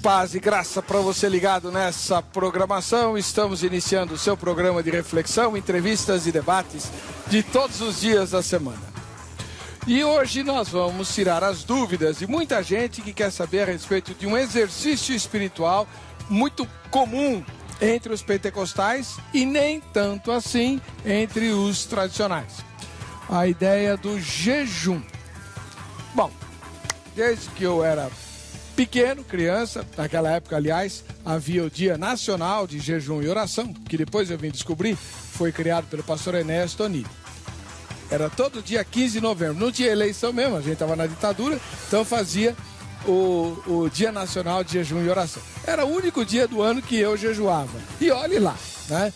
Paz e graça para você ligado nessa programação. Estamos iniciando o seu programa de reflexão, entrevistas e debates de todos os dias da semana. E hoje nós vamos tirar as dúvidas de muita gente que quer saber a respeito de um exercício espiritual muito comum entre os pentecostais e nem tanto assim entre os tradicionais. A ideia do jejum. Bom, desde que eu era pequeno, criança, naquela época, aliás, havia o Dia Nacional de Jejum e Oração, que depois eu vim descobrir, foi criado pelo pastor Enéas Tonini. Era todo dia 15 de novembro, não tinha eleição mesmo, a gente estava na ditadura, então fazia o Dia Nacional de Jejum e Oração. Era o único dia do ano que eu jejuava. E olhe lá, né?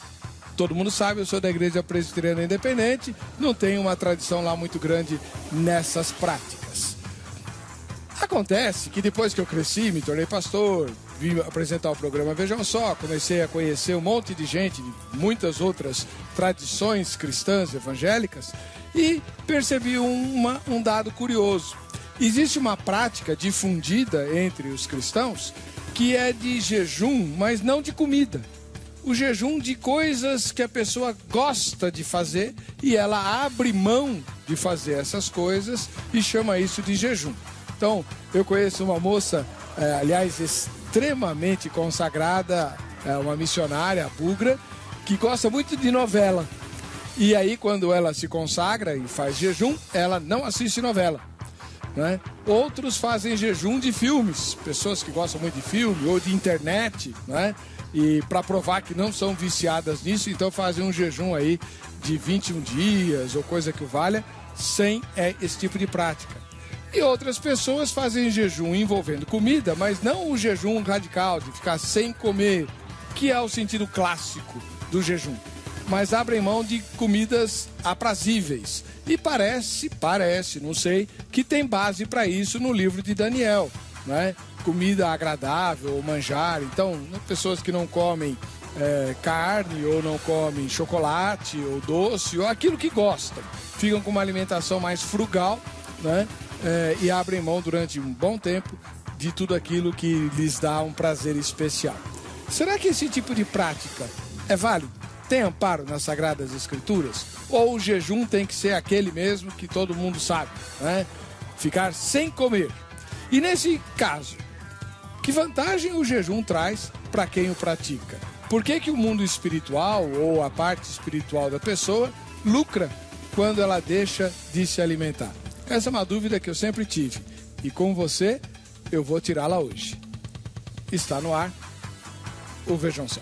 Todo mundo sabe, eu sou da Igreja Presbiteriana Independente, não tenho uma tradição lá muito grande nessas práticas. Acontece que depois que eu cresci, me tornei pastor, vim apresentar o programa Vejam Só, comecei a conhecer um monte de gente, de muitas outras tradições cristãs evangélicas, e percebi um dado curioso. Existe uma prática difundida entre os cristãos que é de jejum, mas não de comida. O jejum de coisas que a pessoa gosta de fazer e ela abre mão de fazer essas coisas e chama isso de jejum. Então, eu conheço uma moça, aliás, extremamente consagrada, uma missionária, a Bugra, que gosta muito de novela. E aí, quando ela se consagra e faz jejum, ela não assiste novela, né? Outros fazem jejum de filmes, pessoas que gostam muito de filme ou de internet, né? E para provar que não são viciadas nisso, então fazem um jejum aí de 21 dias ou coisa que o valha, sem esse tipo de prática. E outras pessoas fazem jejum envolvendo comida, mas não o jejum radical, de ficar sem comer, que é o sentido clássico do jejum. Mas abrem mão de comidas aprazíveis. E parece, não sei, que tem base para isso no livro de Daniel, né? Comida agradável, ou manjar. Então, pessoas que não comem carne, ou não comem chocolate, ou doce, ou aquilo que gostam. Ficam com uma alimentação mais frugal, né? E abrem mão durante um bom tempo de tudo aquilo que lhes dá um prazer especial. Será que esse tipo de prática é válido? Tem amparo nas Sagradas Escrituras? Ou o jejum tem que ser aquele mesmo que todo mundo sabe, né? Ficar sem comer. E nesse caso, que vantagem o jejum traz para quem o pratica? Por que o mundo espiritual ou a parte espiritual da pessoa lucra quando ela deixa de se alimentar? Essa é uma dúvida que eu sempre tive. E com você, eu vou tirá-la hoje. Está no ar o Vejam Só.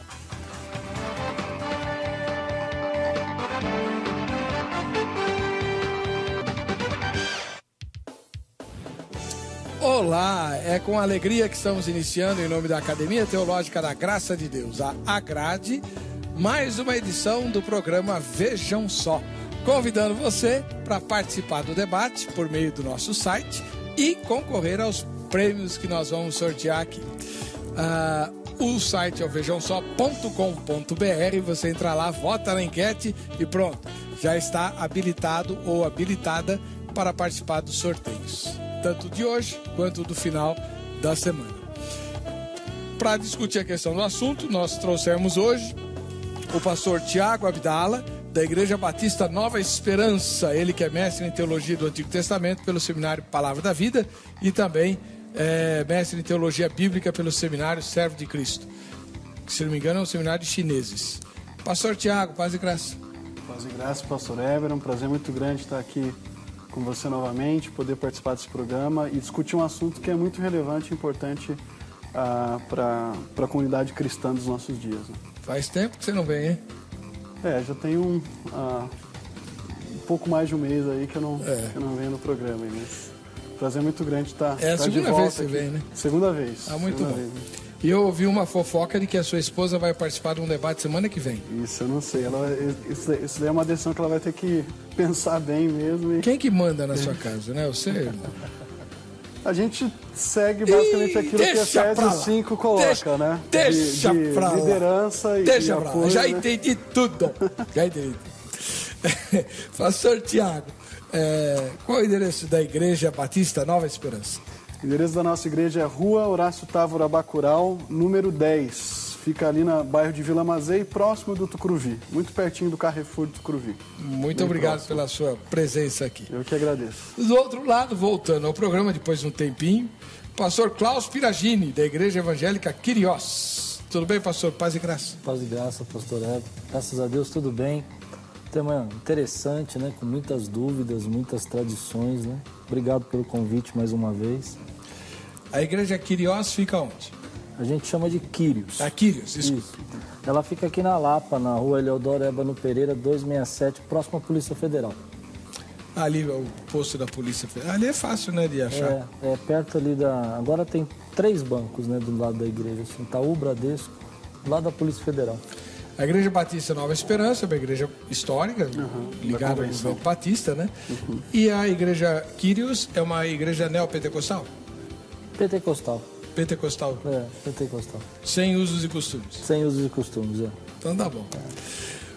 Olá, é com alegria que estamos iniciando em nome da Academia Teológica da Graça de Deus, a AGRADE, mais uma edição do programa Vejam Só. Convidando você para participar do debate por meio do nosso site e concorrer aos prêmios que nós vamos sortear aqui. O site é o vejamsó.com.br, você entra lá, vota na enquete e pronto, já está habilitado ou habilitada para participar dos sorteios, tanto de hoje quanto do final da semana. Para discutir a questão do assunto, nós trouxemos hoje o pastor Tiago Abdala, da Igreja Batista Nova Esperança, ele que é mestre em Teologia do Antigo Testamento pelo Seminário Palavra da Vida e também mestre em Teologia Bíblica pelo Seminário Servo de Cristo, que, se não me engano, é um seminário de chineses. Pastor Tiago, paz e graça. Paz e graça, pastor Eber, é um prazer muito grande estar aqui com você novamente, poder participar desse programa e discutir um assunto que é muito relevante e importante para a comunidade cristã dos nossos dias. Né? Faz tempo que você não vem, hein? Já tem um pouco mais de um mês aí que eu não venho no programa, mas prazer muito grande estar É a segunda vez que você vem, né? Segunda vez. Muito segunda bom. Vez, né? E eu ouvi uma fofoca de que a sua esposa vai participar de um debate semana que vem. Isso, eu não sei. Isso daí é uma decisão que ela vai ter que pensar bem mesmo. Quem que manda na sua casa, né? Você? A gente segue basicamente aquilo que Efésios 5 coloca, né? Deixa pra lá. Liderança e apoio. Já né? entendi tudo. Já entendi. Pastor Tiago, qual é o endereço da Igreja Batista Nova Esperança? O endereço da nossa igreja é Rua Horácio Távora Bacurau, número 10. Fica ali no bairro de Vila Mazei, próximo do Tucuruvi, muito pertinho do Carrefour do Tucuruvi. Muito obrigado pela sua presença aqui. Eu que agradeço. Do outro lado, voltando ao programa, depois de um tempinho, pastor Klaus Piragini, da Igreja Evangélica Quiriós. Tudo bem, pastor? Paz e graça. Paz e graça, pastor Eber. Graças a Deus, tudo bem. Tema interessante, né? Com muitas dúvidas, muitas tradições, né? Obrigado pelo convite mais uma vez. A Igreja Quiriós fica onde? A gente chama de Quírios. Quírios, isso. Ela fica aqui na Lapa, na rua Eleodoro Ébano Pereira, 267, próximo à Polícia Federal. Ali, o posto da Polícia Federal. Ali é fácil, né, de achar. É perto ali da... Agora tem 3 bancos, né, do lado da igreja. Assim, Itaú, Bradesco, do lado da Polícia Federal. A Igreja Batista Nova Esperança é uma igreja histórica, ligada ao movimento batista, né? E a Igreja Quírios é uma igreja neopentecostal? Pentecostal. Pentecostal? Pentecostal. Sem usos e costumes? Sem usos e costumes, Então tá bom.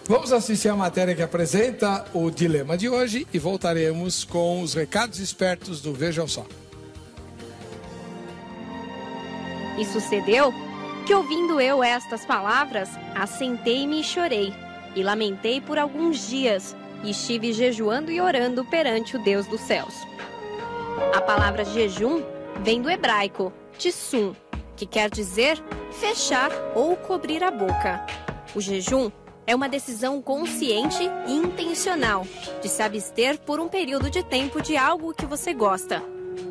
Vamos assistir a matéria que apresenta o dilema de hoje e voltaremos com os recados espertos do Vejam Só. E sucedeu que, ouvindo eu estas palavras, assentei-me e chorei, e lamentei por alguns dias, e estive jejuando e orando perante o Deus dos céus. A palavra jejum vem do hebraico tissum, que quer dizer fechar ou cobrir a boca. O jejum é uma decisão consciente e intencional de se abster por um período de tempo de algo que você gosta,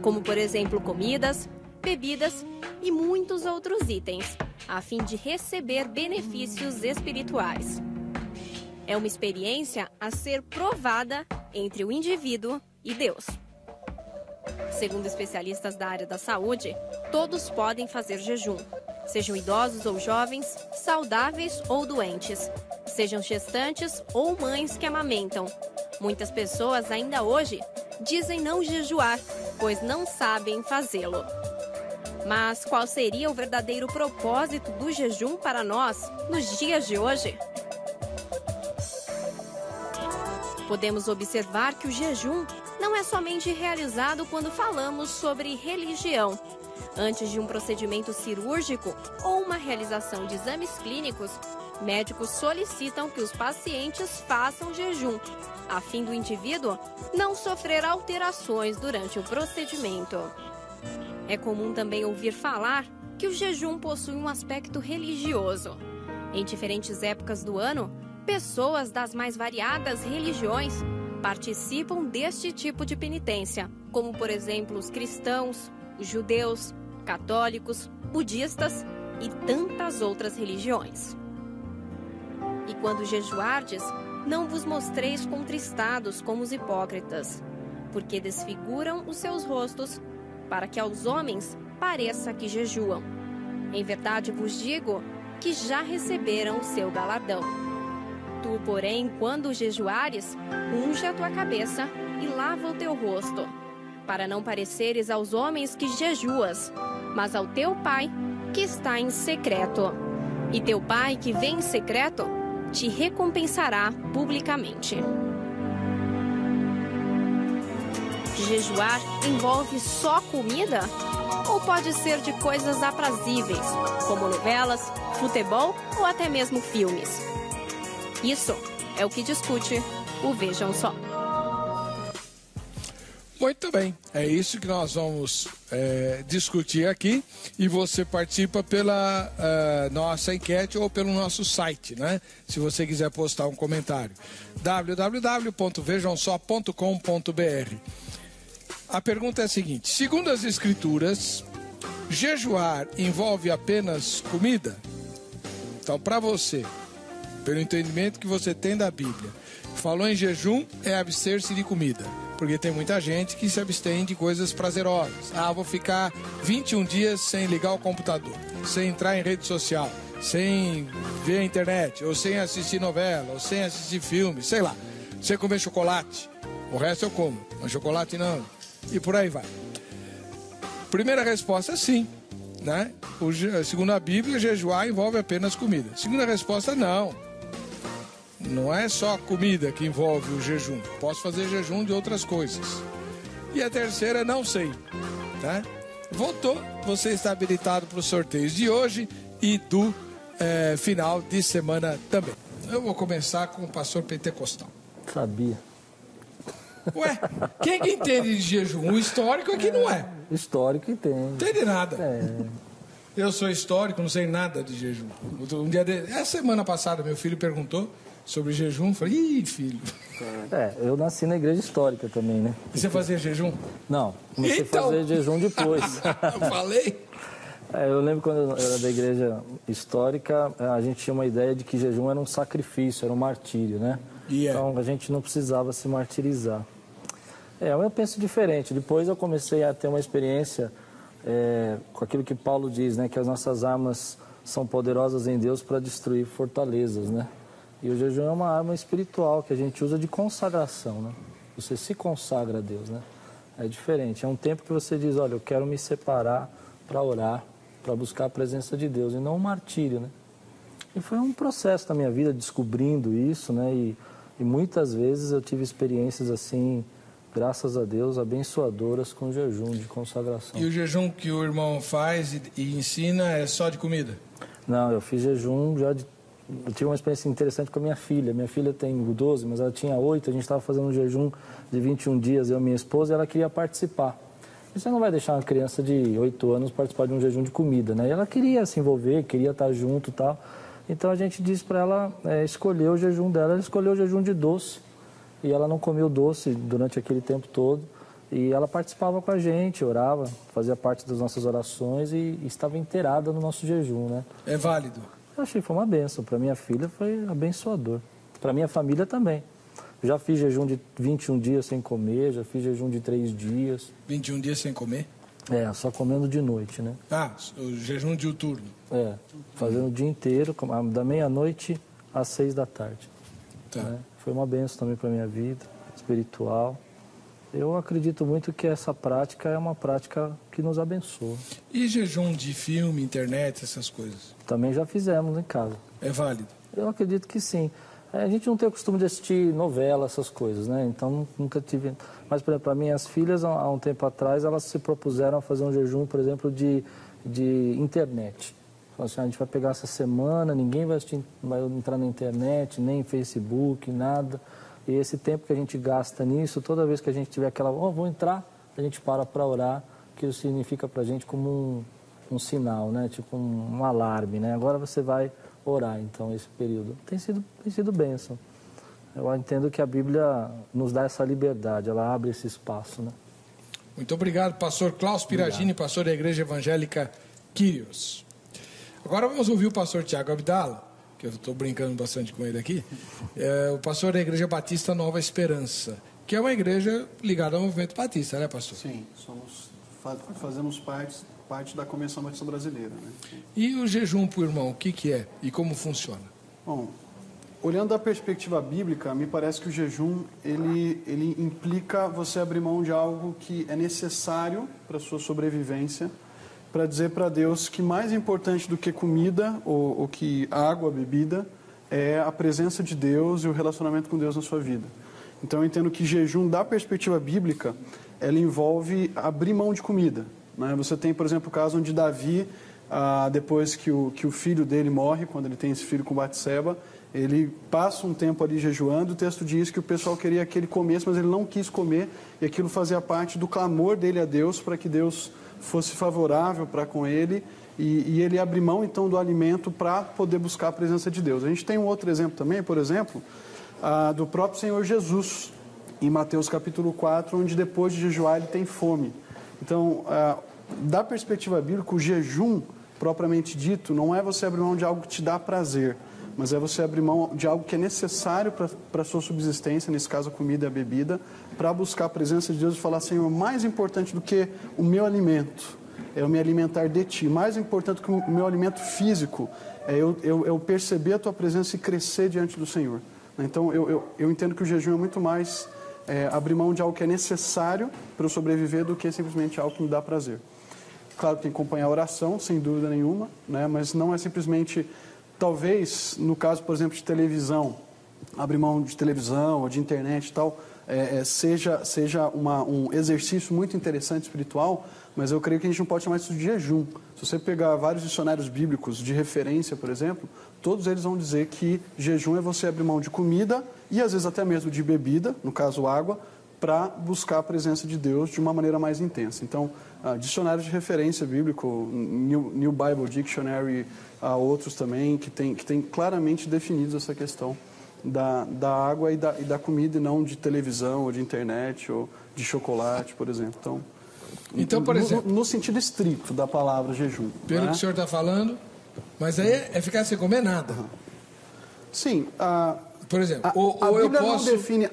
como por exemplo comidas, bebidas e muitos outros itens, a fim de receber benefícios espirituais. É uma experiência a ser provada entre o indivíduo e Deus. Segundo especialistas da área da saúde, todos podem fazer jejum, sejam idosos ou jovens, saudáveis ou doentes, sejam gestantes ou mães que amamentam. Muitas pessoas ainda hoje dizem não jejuar, pois não sabem fazê-lo. Mas qual seria o verdadeiro propósito do jejum para nós nos dias de hoje? Podemos observar que o jejum não é somente realizado quando falamos sobre religião. Antes de um procedimento cirúrgico ou uma realização de exames clínicos, médicos solicitam que os pacientes façam jejum, a fim do indivíduo não sofrer alterações durante o procedimento. É comum também ouvir falar que o jejum possui um aspecto religioso. Em diferentes épocas do ano, pessoas das mais variadas religiões participam deste tipo de penitência, como por exemplo os cristãos, os judeus, católicos, budistas e tantas outras religiões. E quando jejuardes, não vos mostreis contristados como os hipócritas, porque desfiguram os seus rostos, para que aos homens pareça que jejuam. Em verdade vos digo que já receberam o seu galardão. Tu, porém, quando jejuares, unge a tua cabeça e lava o teu rosto, para não pareceres aos homens que jejuas, mas ao teu Pai que está em secreto. E teu Pai que vem em secreto te recompensará publicamente. Jejuar envolve só comida? Ou pode ser de coisas aprazíveis, como novelas, futebol ou até mesmo filmes? Isso é o que discute o Vejam Só. Muito bem, é isso que nós vamos discutir aqui e você participa pela nossa enquete ou pelo nosso site, né? Se você quiser postar um comentário, www.vejamsó.com.br. A pergunta é a seguinte: segundo as escrituras, jejuar envolve apenas comida? Então, para você, pelo entendimento que você tem da Bíblia, falou em jejum é abster-se de comida. Porque tem muita gente que se abstém de coisas prazerosas. Vou ficar 21 dias sem ligar o computador, sem entrar em rede social, sem ver a internet, ou sem assistir novela, ou sem assistir filme, sei lá. Sem comer chocolate. O resto eu como, mas chocolate não. E por aí vai. Primeira resposta, sim. Né? Segundo a Bíblia, jejuar envolve apenas comida. Segunda resposta, não. Não é só comida que envolve o jejum. Posso fazer jejum de outras coisas. E a terceira, não sei. Né? voltou. Você está habilitado para os sorteios de hoje e do final de semana também. Eu vou começar com o pastor pentecostal. Sabia. Ué, quem que entende de jejum? O histórico aqui não é. Histórico entende. Não entende nada. É. Eu sou histórico, não sei nada de jejum. Essa semana passada, meu filho perguntou sobre jejum. Falei, ih, filho. Eu nasci na igreja histórica também, né? E você fazia jejum? Não, comecei a fazer jejum depois. Eu falei? Eu lembro quando eu era da igreja histórica, a gente tinha uma ideia de que jejum era um sacrifício, era um martírio, né? Então a gente não precisava se martirizar. Eu penso diferente. Depois eu comecei a ter uma experiência com aquilo que Paulo diz, né? Que as nossas armas são poderosas em Deus para destruir fortalezas, né? E o jejum é uma arma espiritual que a gente usa de consagração, né? Você se consagra a Deus, né? É diferente. É um tempo que você diz, olha, eu quero me separar para orar, para buscar a presença de Deus, e não um martírio, né? E foi um processo na minha vida descobrindo isso, né? E muitas vezes eu tive experiências assim, graças a Deus, abençoadoras com jejum de consagração. E o jejum que o irmão faz e ensina é só de comida? Não, eu fiz jejum já eu tive uma experiência interessante com a minha filha. Minha filha tem 12, mas ela tinha 8. A gente estava fazendo um jejum de 21 dias, eu e minha esposa, e ela queria participar. E você não vai deixar uma criança de 8 anos participar de um jejum de comida, né? E ela queria se envolver, queria estar junto e tal. Então a gente disse para ela escolher o jejum dela. Ela escolheu o jejum de doce. E ela não comeu doce durante aquele tempo todo. E ela participava com a gente, orava, fazia parte das nossas orações e estava inteirada no nosso jejum, né? É válido? Eu achei que foi uma bênção. Para minha filha foi abençoador. Para minha família também. Já fiz jejum de 21 dias sem comer, já fiz jejum de 3 dias. 21 dias sem comer? Só comendo de noite, né? O jejum diuturno. Fazendo o dia inteiro, da meia-noite às 6 da tarde. Tá. Né? Foi uma bênção também para minha vida espiritual. Eu acredito muito que essa prática é uma prática que nos abençoa. E jejum de filme, internet, essas coisas? Também já fizemos em casa. É válido? Eu acredito que sim. A gente não tem o costume de assistir novela, essas coisas, né? Então nunca tive... Mas, por exemplo, para minhas filhas, há um tempo atrás, elas se propuseram a fazer um jejum, por exemplo, de internet. Falaram assim, a gente vai pegar essa semana, ninguém vai entrar na internet, nem Facebook, nada. E esse tempo que a gente gasta nisso, toda vez que a gente tiver aquela... vou entrar, a gente para orar, que isso significa para a gente como um sinal, né? Tipo um alarme, né? Agora você vai orar, então, esse período. Tem sido bênção. Eu entendo que a Bíblia nos dá essa liberdade, ela abre esse espaço, né? Muito obrigado, pastor Klaus Piragini, pastor da Igreja Evangélica Kyrios. Agora vamos ouvir o pastor Tiago Abdala, que eu estou brincando bastante com ele aqui, o pastor da Igreja Batista Nova Esperança, que é uma igreja ligada ao movimento batista, né, pastor? Sim, fazemos parte da Convenção Batista Brasileira, né? E o jejum para o irmão, o que é e como funciona? Bom, olhando da perspectiva bíblica, me parece que o jejum, ele implica você abrir mão de algo que é necessário para a sua sobrevivência, para dizer para Deus que mais importante do que comida ou que água, bebida, é a presença de Deus e o relacionamento com Deus na sua vida. Então eu entendo que jejum, da perspectiva bíblica, ela envolve abrir mão de comida, né? Você tem, por exemplo, o caso onde Davi, depois que o filho dele morre, quando ele tem esse filho com Batseba, ele passa um tempo ali jejuando. O texto diz que o pessoal queria que ele comesse, mas ele não quis comer, e aquilo fazia parte do clamor dele a Deus, para que Deus fosse favorável para com ele, e ele abre mão então do alimento para poder buscar a presença de Deus. A gente tem um outro exemplo também, por exemplo, do próprio Senhor Jesus, em Mateus capítulo 4, onde depois de jejuar ele tem fome. Então, da perspectiva bíblica, o jejum, propriamente dito, não é você abrir mão de algo que te dá prazer, mas é você abrir mão de algo que é necessário para a sua subsistência, nesse caso a comida e a bebida, para buscar a presença de Deus e falar, Senhor, mais importante do que o meu alimento é eu me alimentar de Ti, mais importante que o meu alimento físico é eu perceber a Tua presença e crescer diante do Senhor. Então eu entendo que o jejum é muito mais abrir mão de algo que é necessário para eu sobreviver do que simplesmente algo que me dá prazer. Claro que tem que acompanhar a oração, sem dúvida nenhuma, né? Mas não é simplesmente... Talvez, no caso, por exemplo, de televisão, abrir mão de televisão ou de internet e tal, seja um exercício muito interessante espiritual, mas eu creio que a gente não pode chamar isso de jejum. Se você pegar vários dicionários bíblicos de referência, por exemplo, todos eles vão dizer que jejum é você abrir mão de comida e às vezes até mesmo de bebida, no caso água, para buscar a presença de Deus de uma maneira mais intensa. Então, dicionários de referência bíblico, New Bible Dictionary, outros também, que tem claramente definidos essa questão da água e da comida, e não de televisão, ou de internet, ou de chocolate, por exemplo. Então, por exemplo, no sentido estrito da palavra jejum. Pelo que o senhor está falando, mas aí é ficar sem comer nada. Sim. Por exemplo,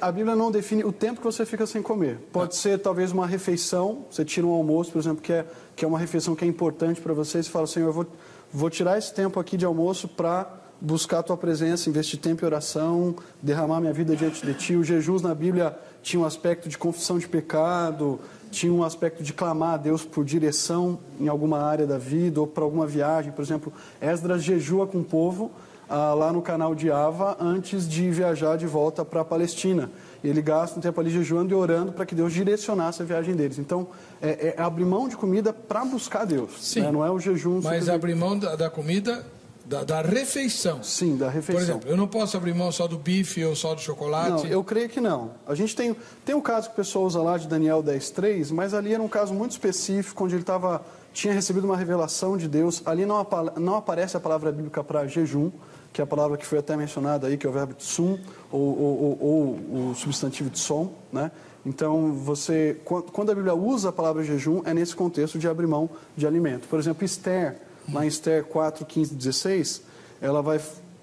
a Bíblia não define o tempo que você fica sem comer. Pode ser talvez uma refeição, você tira um almoço, por exemplo, que é uma refeição que é importante para você, e você fala, Senhor, eu vou tirar esse tempo aqui de almoço para buscar a Tua presença, investir tempo em oração, derramar minha vida diante de Ti. Os jejuns na Bíblia tinham um aspecto de confissão de pecado, tinha um aspecto de clamar a Deus por direção em alguma área da vida ou para alguma viagem. Por exemplo, Esdras jejua com o povo lá no canal de Ava antes de viajar de volta para a Palestina. Ele gasta um tempo ali jejuando e orando para que Deus direcionasse a viagem deles. Então, é abrir mão de comida para buscar Deus. Sim, né? Não é o jejum... Mas abrir mão da comida... Da refeição. Sim, da refeição. Por exemplo, eu não posso abrir mão só do bife ou só do chocolate? Não, eu creio que não. A gente tem um caso que o pessoal usa lá de Daniel 10:3, mas ali era um caso muito específico, onde ele tinha recebido uma revelação de Deus. Ali não aparece a palavra bíblica para jejum, que é a palavra que foi até mencionada aí, que é o verbo tsum, ou o substantivo tsom, né? Então, quando a Bíblia usa a palavra jejum, é nesse contexto de abrir mão de alimento. Por exemplo, Esther... Lá em Esther 4, 15, 16, ela vai,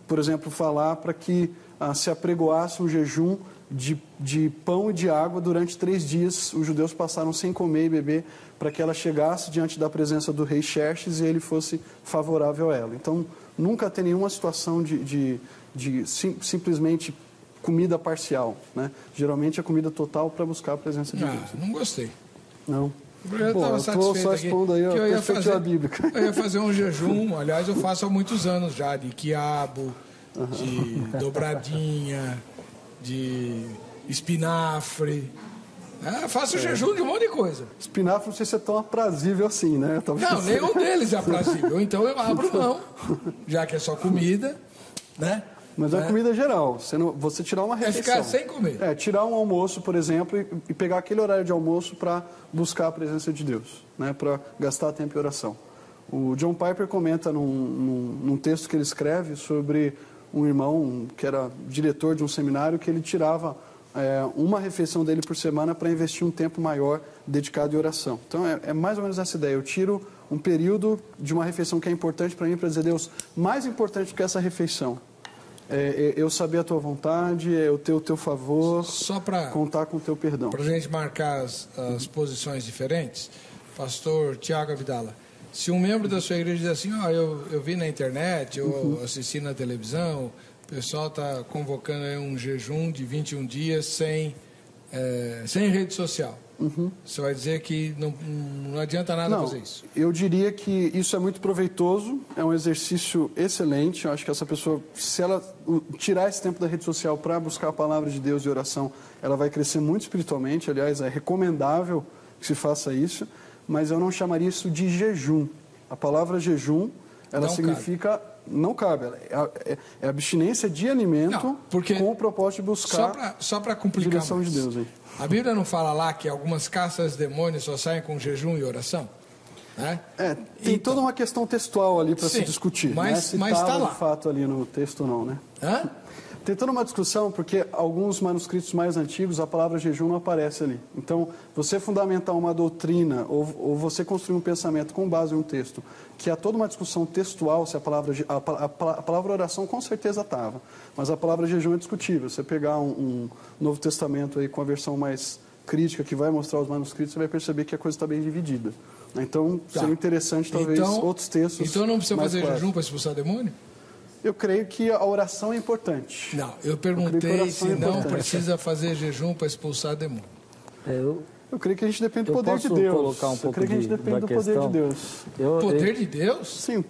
por exemplo, falar para que se apregoasse um jejum de pão e de água durante 3 dias. Os judeus passaram sem comer e beber para que ela chegasse diante da presença do rei Xerxes e ele fosse favorável a ela. Então, nunca tem nenhuma situação de simplesmente comida parcial, né? Geralmente é comida total para buscar a presença de Deus. Não gostei. Não. Eu estava satisfeito só expondo aí, que eu ia fazer bíblica. Eu ia fazer um jejum, aliás, eu faço há muitos anos já, de quiabo, de dobradinha, de espinafre. Faço jejum de um monte de coisa. Espinafre não sei se é tão aprazível assim, né? Talvez não, nenhum deles é aprazível. Então eu abro mão, já que é só comida, né? Mas é comida geral. Você tirar uma refeição. É ficar sem comer. Tirar um almoço, por exemplo, e pegar aquele horário de almoço para buscar a presença de Deus, né? Para gastar tempo em oração. O John Piper comenta num texto que ele escreve sobre um irmão que era diretor de um seminário, que ele tirava uma refeição dele por semana para investir um tempo maior dedicado em oração. Então, é mais ou menos essa ideia. Eu tiro um período de uma refeição que é importante para mim, para dizer, Deus, mais importante do que essa refeição, eu saber a tua vontade, eu ter o teu favor, só para contar com o teu perdão. Para a gente marcar as posições diferentes, pastor Tiago Avidala, se um membro da sua igreja diz assim, eu vi na internet, eu assisti na televisão, o pessoal está convocando aí um jejum de 21 dias sem rede social. Você vai dizer que não adianta nada fazer isso? Eu diria que isso é muito proveitoso, é um exercício excelente. Eu acho que essa pessoa, se ela tirar esse tempo da rede social para buscar a palavra de Deus e oração, ela vai crescer muito espiritualmente. Aliás, é recomendável que se faça isso, mas eu não chamaria isso de jejum. A palavra jejum, ela significa... Não cabe, é abstinência de alimento com o propósito de buscar só para complicar direção mais. de Deus. Aí. A Bíblia não fala lá que algumas caças demônios só saem com jejum e oração? Né? Tem toda uma questão textual ali para se discutir. Mas está lá. de fato ali no texto ou não, né? Tem toda uma discussão, porque alguns manuscritos mais antigos, a palavra jejum não aparece ali. Então, você fundamentar uma doutrina, ou você construir um pensamento com base em um texto, que há toda uma discussão textual, se a palavra oração com certeza estava, mas a palavra jejum é discutível. Você pegar um Novo Testamento aí com a versão mais crítica, que vai mostrar os manuscritos, você vai perceber que a coisa está bem dividida. Então, seria interessante, talvez, outros textos. Então não precisa fazer jejum para expulsar demônio? Eu creio que a oração é importante. Não, eu perguntei se não precisa fazer jejum para expulsar demônio. Eu creio que a gente depende do poder de Deus. Colocar um pouco eu creio que a gente depende do poder de Deus. Poder de Deus? Sim,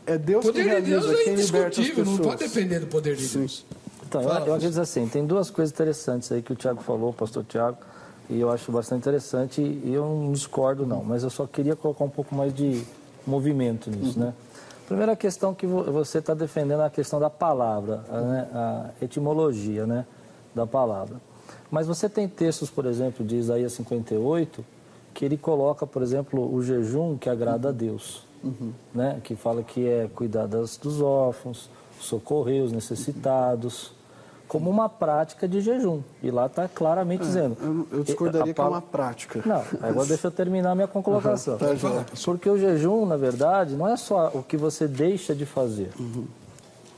é Deus que realiza, quem liberta as pessoas. O poder de Deus é indiscutível, não pode depender do poder de Deus. Então, eu acredito assim, tem duas coisas interessantes aí que o Tiago falou, o pastor Tiago, e eu acho bastante interessante, e eu não discordo não, mas eu só queria colocar um pouco mais de movimento nisso, né? Primeira questão que você está defendendo é a questão da palavra, né? A etimologia, né? Da palavra. Mas você tem textos, por exemplo, de Isaías 58, que ele coloca, por exemplo, o jejum que agrada a Deus, né? Que fala que é cuidar dos órfãos, socorrer os necessitados, como uma prática de jejum. E lá está claramente dizendo... Eu discordaria que é uma prática. Não, agora deixa eu terminar a minha colocação. Porque o jejum, na verdade, não é só o que você deixa de fazer,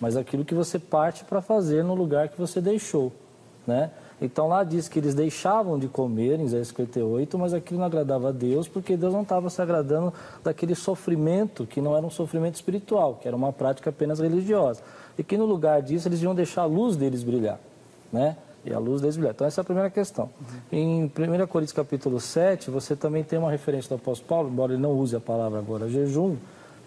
mas aquilo que você parte para fazer no lugar que você deixou, né? Então lá diz que eles deixavam de comer, em Isaías 58, mas aquilo não agradava a Deus, porque Deus não estava se agradando daquele sofrimento, que não era um sofrimento espiritual, que era uma prática apenas religiosa. E que no lugar disso eles iam deixar a luz deles brilhar, né? E a luz deles brilhar. Então essa é a primeira questão. Em 1 Coríntios capítulo 7, você também tem uma referência do apóstolo Paulo, embora ele não use a palavra agora jejum,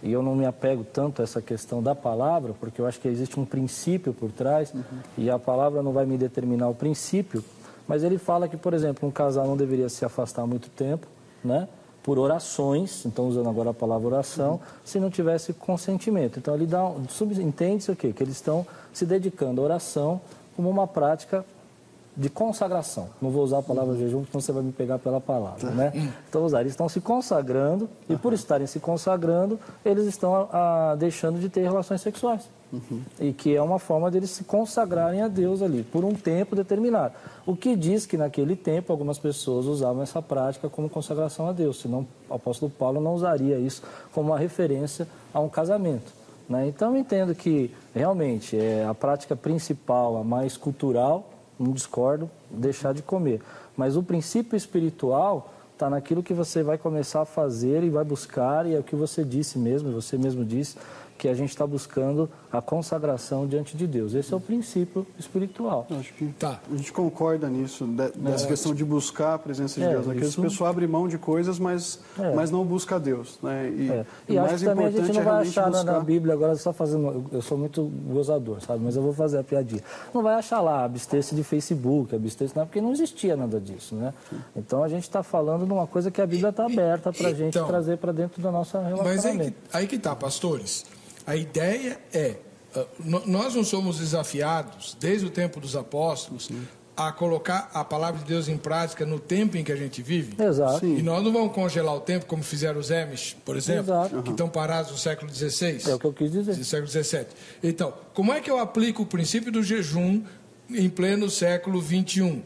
e eu não me apego tanto a essa questão da palavra, porque eu acho que existe um princípio por trás, e a palavra não vai me determinar o princípio, mas ele fala que, por exemplo, um casal não deveria se afastar muito tempo, né? Por orações, então usando agora a palavra oração, se não tivesse consentimento. Então ele subentende-se o quê? Que eles estão se dedicando à oração como uma prática de consagração. Não vou usar a palavra jejum, porque você vai me pegar pela palavra, né? Então vou usar, eles estão se consagrando, e por estarem se consagrando, eles estão deixando de ter relações sexuais. E que é uma forma deles se consagrarem a Deus ali, por um tempo determinado. O que diz que naquele tempo algumas pessoas usavam essa prática como consagração a Deus, senão o apóstolo Paulo não usaria isso como uma referência a um casamento, né? Então eu entendo que realmente é a prática principal, a mais cultural, não discordo, deixar de comer. Mas o princípio espiritual está naquilo que você vai começar a fazer e vai buscar, e é o que você disse mesmo, você mesmo disse, que a gente está buscando a consagração diante de Deus. Esse é o princípio espiritual. Acho que a gente concorda nisso, dessa questão de buscar a presença de Deus. Às vezes a pessoa abre mão de coisas, mas não busca a Deus, né? E acho que também a gente não vai achar na Bíblia, agora só fazendo, eu sou muito gozador, sabe? Mas eu vou fazer a piadinha. Não vai achar lá abster-se de Facebook, abster-se, porque não existia nada disso, né? Então a gente está falando de uma coisa que a Bíblia está aberta para a gente trazer para dentro da nossa relacionamento. Mas aí que está, pastores. A ideia é, nós não somos desafiados, desde o tempo dos apóstolos, a colocar a palavra de Deus em prática no tempo em que a gente vive. Exato. E nós não vamos congelar o tempo, como fizeram os Amish, por exemplo, que estão parados no século XVI. É o que eu quis dizer. No século XVII. Então, como é que eu aplico o princípio do jejum em pleno século XXI?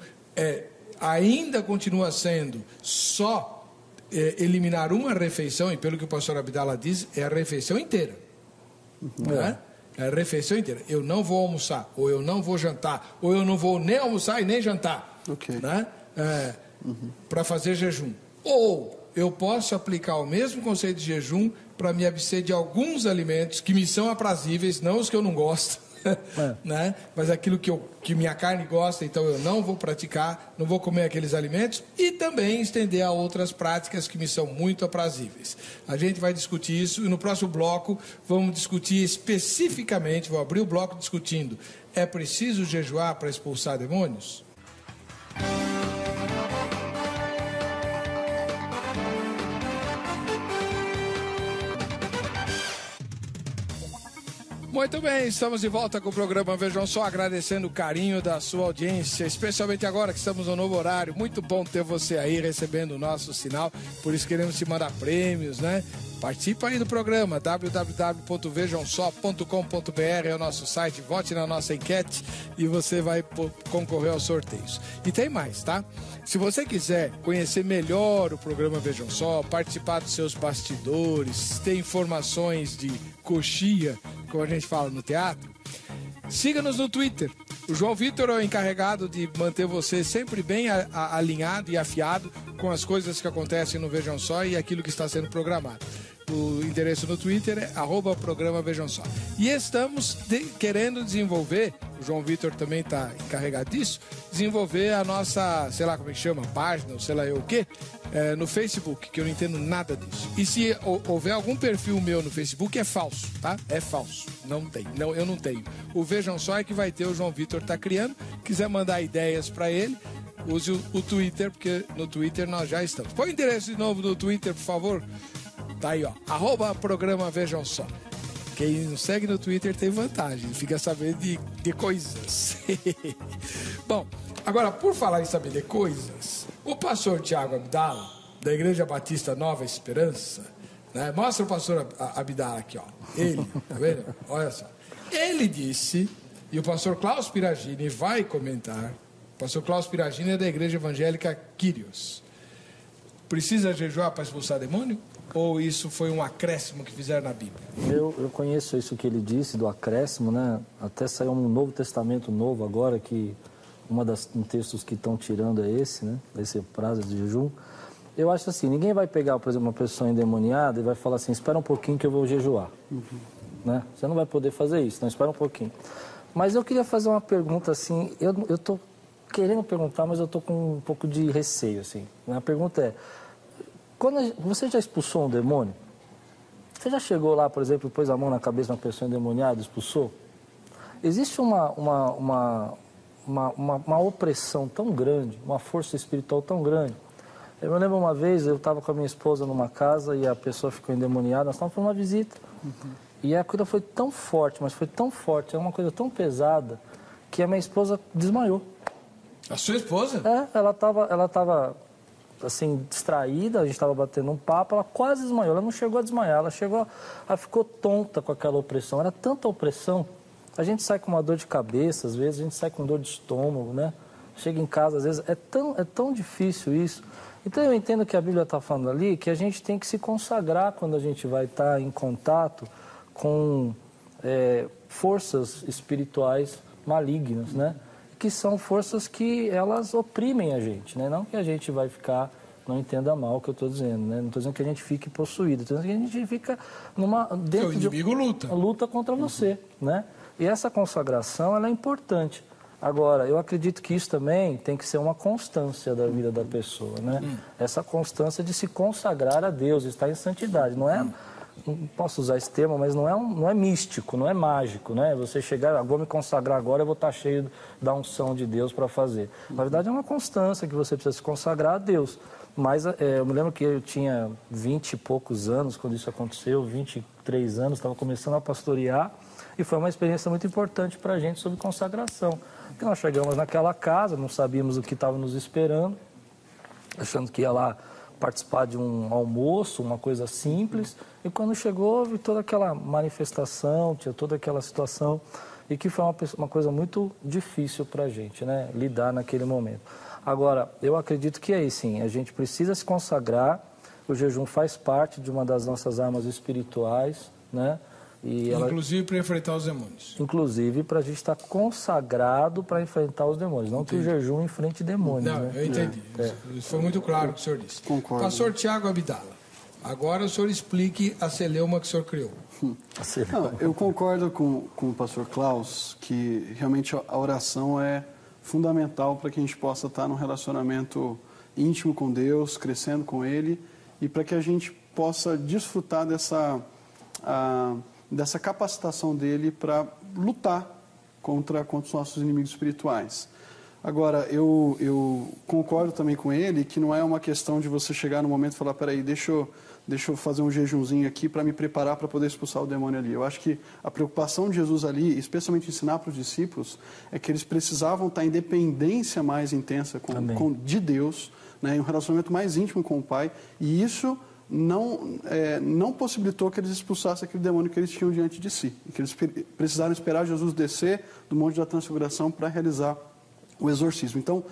Ainda continua sendo só eliminar uma refeição, e pelo que o pastor Abdala diz, é a refeição inteira. Né? É a refeição inteira. Eu não vou almoçar, ou eu não vou jantar, ou eu não vou nem almoçar e nem jantar, né? Para fazer jejum. Ou eu posso aplicar o mesmo conceito de jejum para me abster de alguns alimentos que me são aprazíveis, não os que eu não gosto, né? Mas aquilo que minha carne gosta, então eu não vou praticar, não vou comer aqueles alimentos, e também estender a outras práticas que me são muito aprazíveis. A gente vai discutir isso, e no próximo bloco vamos discutir especificamente, vou abrir o bloco discutindo, é preciso jejuar para expulsar demônios? Muito bem, estamos de volta com o programa Vejam Só, agradecendo o carinho da sua audiência, especialmente agora que estamos no novo horário. Muito bom ter você aí recebendo o nosso sinal, por isso queremos te mandar prêmios, né? Participa aí do programa, www.vejamsó.com.br é o nosso site, vote na nossa enquete e você vai concorrer aos sorteios. E tem mais, tá? Se você quiser conhecer melhor o programa Vejam Só, participar dos seus bastidores, ter informações de coxia, como a gente fala no teatro, siga-nos no Twitter. O João Vitor é o encarregado de manter você sempre bem alinhado e afiado com as coisas que acontecem no Vejam Só e aquilo que está sendo programado. O endereço no Twitter é @programa Vejam Só. E estamos querendo desenvolver, o João Vitor também está encarregado disso, desenvolver a nossa, sei lá como é que chama, página, ou sei lá eu o quê, no Facebook, que eu não entendo nada disso. E se houver algum perfil meu no Facebook, é falso, tá? É falso. Não tem. Não, eu não tenho. O Vejam Só é que vai ter, o João Vitor tá criando. Quiser mandar ideias para ele, use o Twitter, porque no Twitter nós já estamos. Põe o endereço de novo no Twitter, por favor. Tá aí, ó. @programa Vejam Só. Quem não segue no Twitter tem vantagem, fica sabendo de coisas. Bom, agora, por falar em saber de coisas, o pastor Tiago Abdala, da Igreja Batista Nova Esperança, né? Mostra o pastor Abdala aqui, ó. Ele, tá vendo? Olha só. Ele disse, e o pastor Klaus Piragini vai comentar, o pastor Klaus Piragini é da Igreja Evangélica Kyrios. Precisa jejuar para expulsar demônio? Ou isso foi um acréscimo que fizeram na Bíblia? Eu conheço isso que ele disse, do acréscimo, né? Até saiu um Novo Testamento novo agora, que um textos que estão tirando é esse, né? Esse prazo de jejum. Eu acho assim, ninguém vai pegar, por exemplo, uma pessoa endemoniada e vai falar assim, espera um pouquinho que eu vou jejuar. Né? Você não vai poder fazer isso, então espera um pouquinho. Mas eu queria fazer uma pergunta assim, eu estou querendo perguntar, mas eu estou com um pouco de receio, assim. A pergunta é, você já expulsou um demônio? Você já chegou lá, por exemplo, pôs a mão na cabeça de uma pessoa endemoniada e expulsou? Existe uma opressão tão grande, uma força espiritual tão grande. Eu me lembro uma vez, eu estava com a minha esposa numa casa e a pessoa ficou endemoniada, nós estávamos fazendo uma visita. E a coisa foi tão forte, mas foi tão forte, é uma coisa tão pesada, que a minha esposa desmaiou. A sua esposa? Ela estava assim, distraída, a gente estava batendo um papo, ela quase desmaiou, ela não chegou a desmaiar, ela ficou tonta com aquela opressão, era tanta opressão, a gente sai com uma dor de cabeça, às vezes, a gente sai com dor de estômago, né? Chega em casa, às vezes, é tão difícil isso. Então eu entendo que a Bíblia está falando ali que a gente tem que se consagrar quando a gente vai estar em contato com forças espirituais malignas, né? Que são forças que elas oprimem a gente, né? Não que a gente vai ficar, não entenda mal o que eu estou dizendo, né? Não estou dizendo que a gente fique possuído, estou dizendo que a gente fica dentro o inimigo luta contra você, né? E essa consagração, ela é importante. Agora, eu acredito que isso também tem que ser uma constância da vida da pessoa, né? Essa constância de se consagrar a Deus, estar em santidade, não é... Não posso usar esse termo, mas não é místico, não é mágico, né? Você chegar, vou me consagrar agora, eu vou estar cheio da unção de Deus para fazer. Na verdade, é uma constância que você precisa se consagrar a Deus. Mas eu me lembro que eu tinha 20 e poucos anos quando isso aconteceu, 23 anos, estava começando a pastorear, e foi uma experiência muito importante para a gente sobre consagração. Porque nós chegamos naquela casa, não sabíamos o que estava nos esperando, achando que ia lá participar de um almoço, uma coisa simples, e quando chegou, houve toda aquela manifestação, tinha toda aquela situação, e que foi uma coisa muito difícil para a gente, né, lidar naquele momento. Agora, eu acredito que aí sim, a gente precisa se consagrar, o jejum faz parte de uma das nossas armas espirituais, né, inclusive para enfrentar os demônios. Inclusive para a gente estar consagrado para enfrentar os demônios. Não entendi. Que o jejum enfrente demônios. Não, né? Eu entendi. Isso foi muito claro o que o senhor disse. Concordo. Pastor Tiago Abdala, agora o senhor explique a celeuma que o senhor criou. Não, eu concordo com o pastor Klaus que realmente a oração é fundamental para que a gente possa estar num relacionamento íntimo com Deus, crescendo com Ele, e para que a gente possa desfrutar dessa capacitação dele para lutar contra os nossos inimigos espirituais. Agora, eu concordo também com ele que não é uma questão de você chegar no momento e falar, peraí, deixa eu fazer um jejumzinho aqui para me preparar para poder expulsar o demônio ali. Eu acho que a preocupação de Jesus ali, especialmente ensinar para os discípulos, é que eles precisavam estar em dependência mais intensa de Deus, né, em um relacionamento mais íntimo com o Pai, e isso não possibilitou que eles expulsassem aquele demônio que eles tinham diante de si. E que eles precisaram esperar Jesus descer do Monte da Transfiguração para realizar o exorcismo. Então,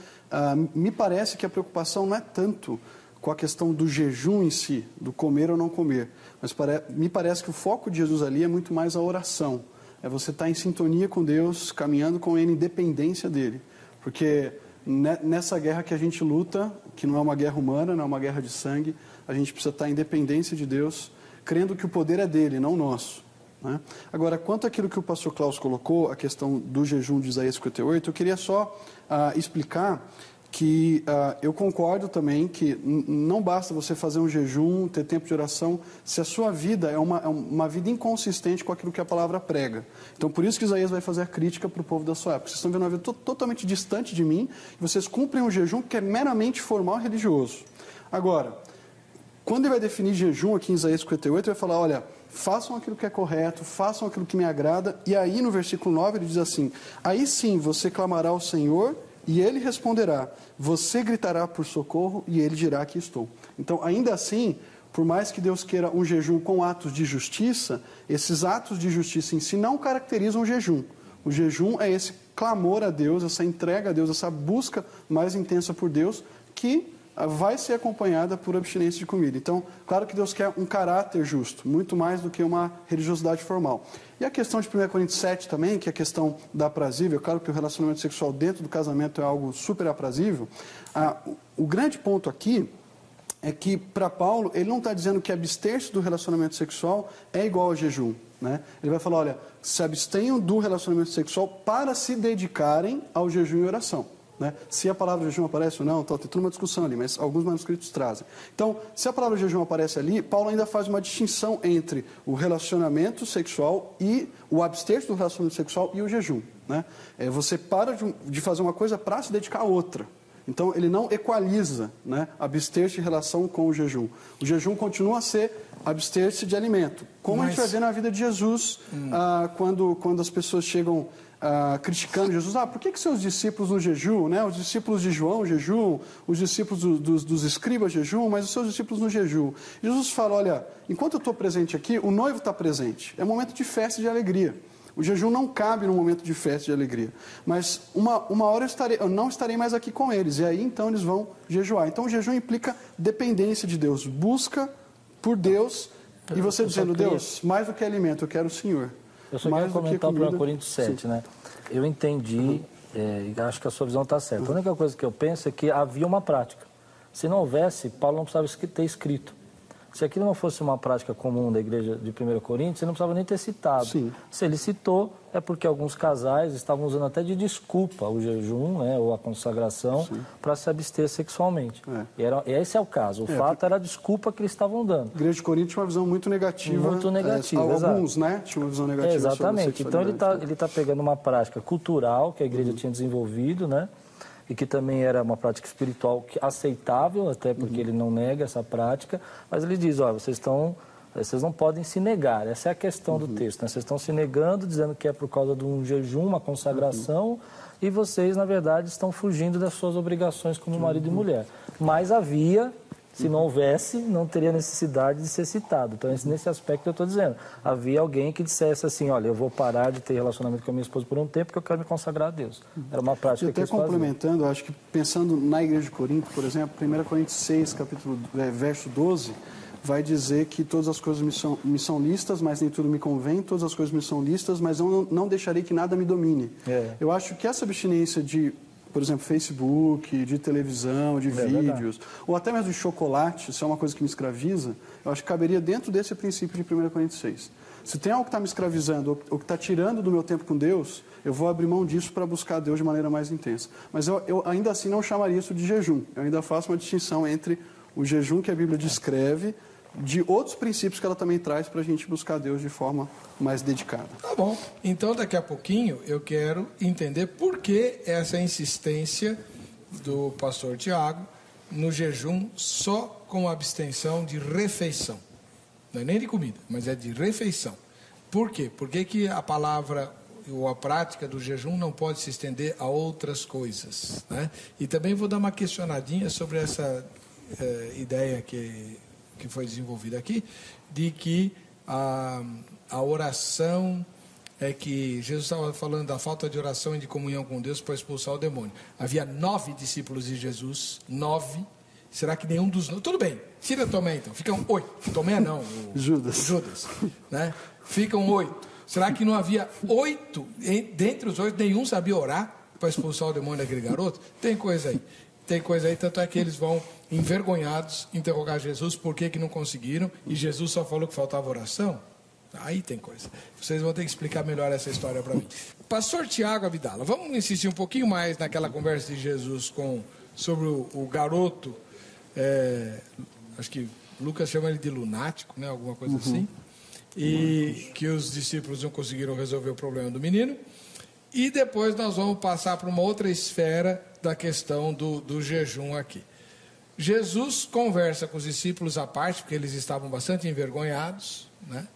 me parece que a preocupação não é tanto com a questão do jejum em si, do comer ou não comer, mas me parece que o foco de Jesus ali é muito mais a oração. É você estar em sintonia com Deus, caminhando com Ele, em dependência dEle. Porque nessa guerra que a gente luta, que não é uma guerra humana, não é uma guerra de sangue, a gente precisa estar em dependência de Deus, crendo que o poder é dele, não nosso, né? Agora, quanto àquilo que o pastor Klaus colocou, a questão do jejum de Isaías 58, eu queria só explicar que eu concordo também que não basta você fazer um jejum, ter tempo de oração, se a sua vida é uma vida inconsistente com aquilo que a palavra prega. Então, por isso que Isaías vai fazer a crítica para o povo da sua época. Vocês estão vendo uma vida totalmente distante de mim, e vocês cumprem um jejum que é meramente formal e religioso. Agora, quando ele vai definir jejum aqui em Isaías 58, ele vai falar, olha, façam aquilo que é correto, façam aquilo que me agrada, e aí no versículo 9 ele diz assim, aí sim você clamará ao Senhor, e ele responderá, você gritará por socorro e ele dirá, aqui estou. Então, ainda assim, por mais que Deus queira um jejum com atos de justiça, esses atos de justiça em si não caracterizam o jejum. O jejum é esse clamor a Deus, essa entrega a Deus, essa busca mais intensa por Deus, que vai ser acompanhada por abstinência de comida. Então, claro que Deus quer um caráter justo, muito mais do que uma religiosidade formal. E a questão de 1 Coríntios 7 também, que é a questão da aprazível, claro que o relacionamento sexual dentro do casamento é algo super aprazível. O grande ponto aqui é que, para Paulo, ele não está dizendo que abster-se do relacionamento sexual é igual ao jejum. Né? Ele vai falar, olha, se abstenham do relacionamento sexual para se dedicarem ao jejum e oração. Né? Se a palavra jejum aparece ou não, tem toda uma discussão ali, mas alguns manuscritos trazem. Então, se a palavra jejum aparece ali, Paulo ainda faz uma distinção entre o relacionamento sexual e o abster-se do relacionamento sexual e o jejum. Né? Você para de fazer uma coisa para se dedicar a outra. Então, ele não equaliza, né, abster-se em relação com o jejum. O jejum continua a ser abster-se de alimento. Como a gente vai ver na vida de Jesus, quando as pessoas chegam criticando Jesus, por que seus discípulos no jejum, né? Os discípulos de João jejum, os discípulos dos escribas jejum, mas os seus discípulos no jejum. Jesus fala, olha, enquanto eu estou presente aqui, o noivo está presente. É um momento de festa e de alegria. O jejum não cabe num momento de festa e de alegria. Mas uma hora eu não estarei mais aqui com eles, e aí então eles vão jejuar. Então o jejum implica dependência de Deus, busca por Deus, e você dizendo, Deus, mais do que alimento, eu quero o Senhor. Eu só queria comentar para 1 Coríntios 7, né? Eu entendi, acho que a sua visão está certa. A única coisa que eu penso é que havia uma prática. Se não houvesse, Paulo não precisava ter escrito. Se aquilo não fosse uma prática comum da igreja de 1 Coríntios, ele não precisava nem ter citado. Sim. Se ele citou, é porque alguns casais estavam usando até de desculpa o jejum, né, ou a consagração, para se abster sexualmente. E esse é o caso. O fato era a desculpa que eles estavam dando. A igreja de Corinto tinha uma visão muito negativa. Muito negativa, alguns, né, tinham uma visão negativa. Exatamente. Então ele tá pegando uma prática cultural que a igreja tinha desenvolvido, né? E que também era uma prática espiritual aceitável, até porque ele não nega essa prática, mas ele diz, olha, vocês não podem se negar, essa é a questão do texto, né? Vocês estão se negando, dizendo que é por causa de um jejum, uma consagração, e vocês, na verdade, estão fugindo das suas obrigações como marido e mulher. Mas havia... Se não houvesse, não teria necessidade de ser citado. Então, nesse aspecto eu estou dizendo. Havia alguém que dissesse assim, olha, eu vou parar de ter relacionamento com a minha esposa por um tempo porque eu quero me consagrar a Deus. Era uma prática que eles faziam. Até complementando, acho que pensando na igreja de Corinto, por exemplo, 1 Coríntios 6, verso 12, vai dizer que todas as coisas me são listas, mas nem tudo me convém, todas as coisas me são listas, mas eu não deixarei que nada me domine. Eu acho que essa abstinência de... por exemplo, Facebook, de televisão, de vídeos, ou até mesmo de chocolate, se é uma coisa que me escraviza, eu acho que caberia dentro desse princípio de 1 Coríntios 6. Se tem algo que está me escravizando, ou que está tirando do meu tempo com Deus, eu vou abrir mão disso para buscar Deus de maneira mais intensa. Mas eu ainda assim não chamaria isso de jejum. Eu ainda faço uma distinção entre o jejum que a Bíblia descreve de outros princípios que ela também traz para a gente buscar Deus de forma mais dedicada. Tá bom. Então, daqui a pouquinho, eu quero entender por que essa insistência do pastor Tiago no jejum só com abstenção de refeição. Não é nem de comida, mas é de refeição. Por quê? Por que a palavra ou a prática do jejum não pode se estender a outras coisas, né? E também vou dar uma questionadinha sobre essa ideia que foi desenvolvida aqui, de que a oração é que Jesus estava falando da falta de oração e de comunhão com Deus para expulsar o demônio. Havia 9 discípulos de Jesus, 9. Será que nenhum dos... Tudo bem, tira Tomé então, ficam 8. Tomé não, Judas, né? Ficam 8. Será que não havia 8, dentre os 8, nenhum sabia orar para expulsar o demônio daquele garoto? Tem coisa aí, tanto é que eles vão envergonhados interrogar Jesus por que não conseguiram, e Jesus só falou que faltava oração. Aí tem coisa. Vocês vão ter que explicar melhor essa história para mim. Pastor Tiago Avidala, vamos insistir um pouquinho mais naquela conversa de Jesus com sobre o garoto, acho que Lucas chama ele de lunático, né? Alguma coisa assim, e que os discípulos não conseguiram resolver o problema do menino. E depois nós vamos passar para uma outra esfera da questão do jejum aqui. Jesus conversa com os discípulos à parte, porque eles estavam bastante envergonhados, né?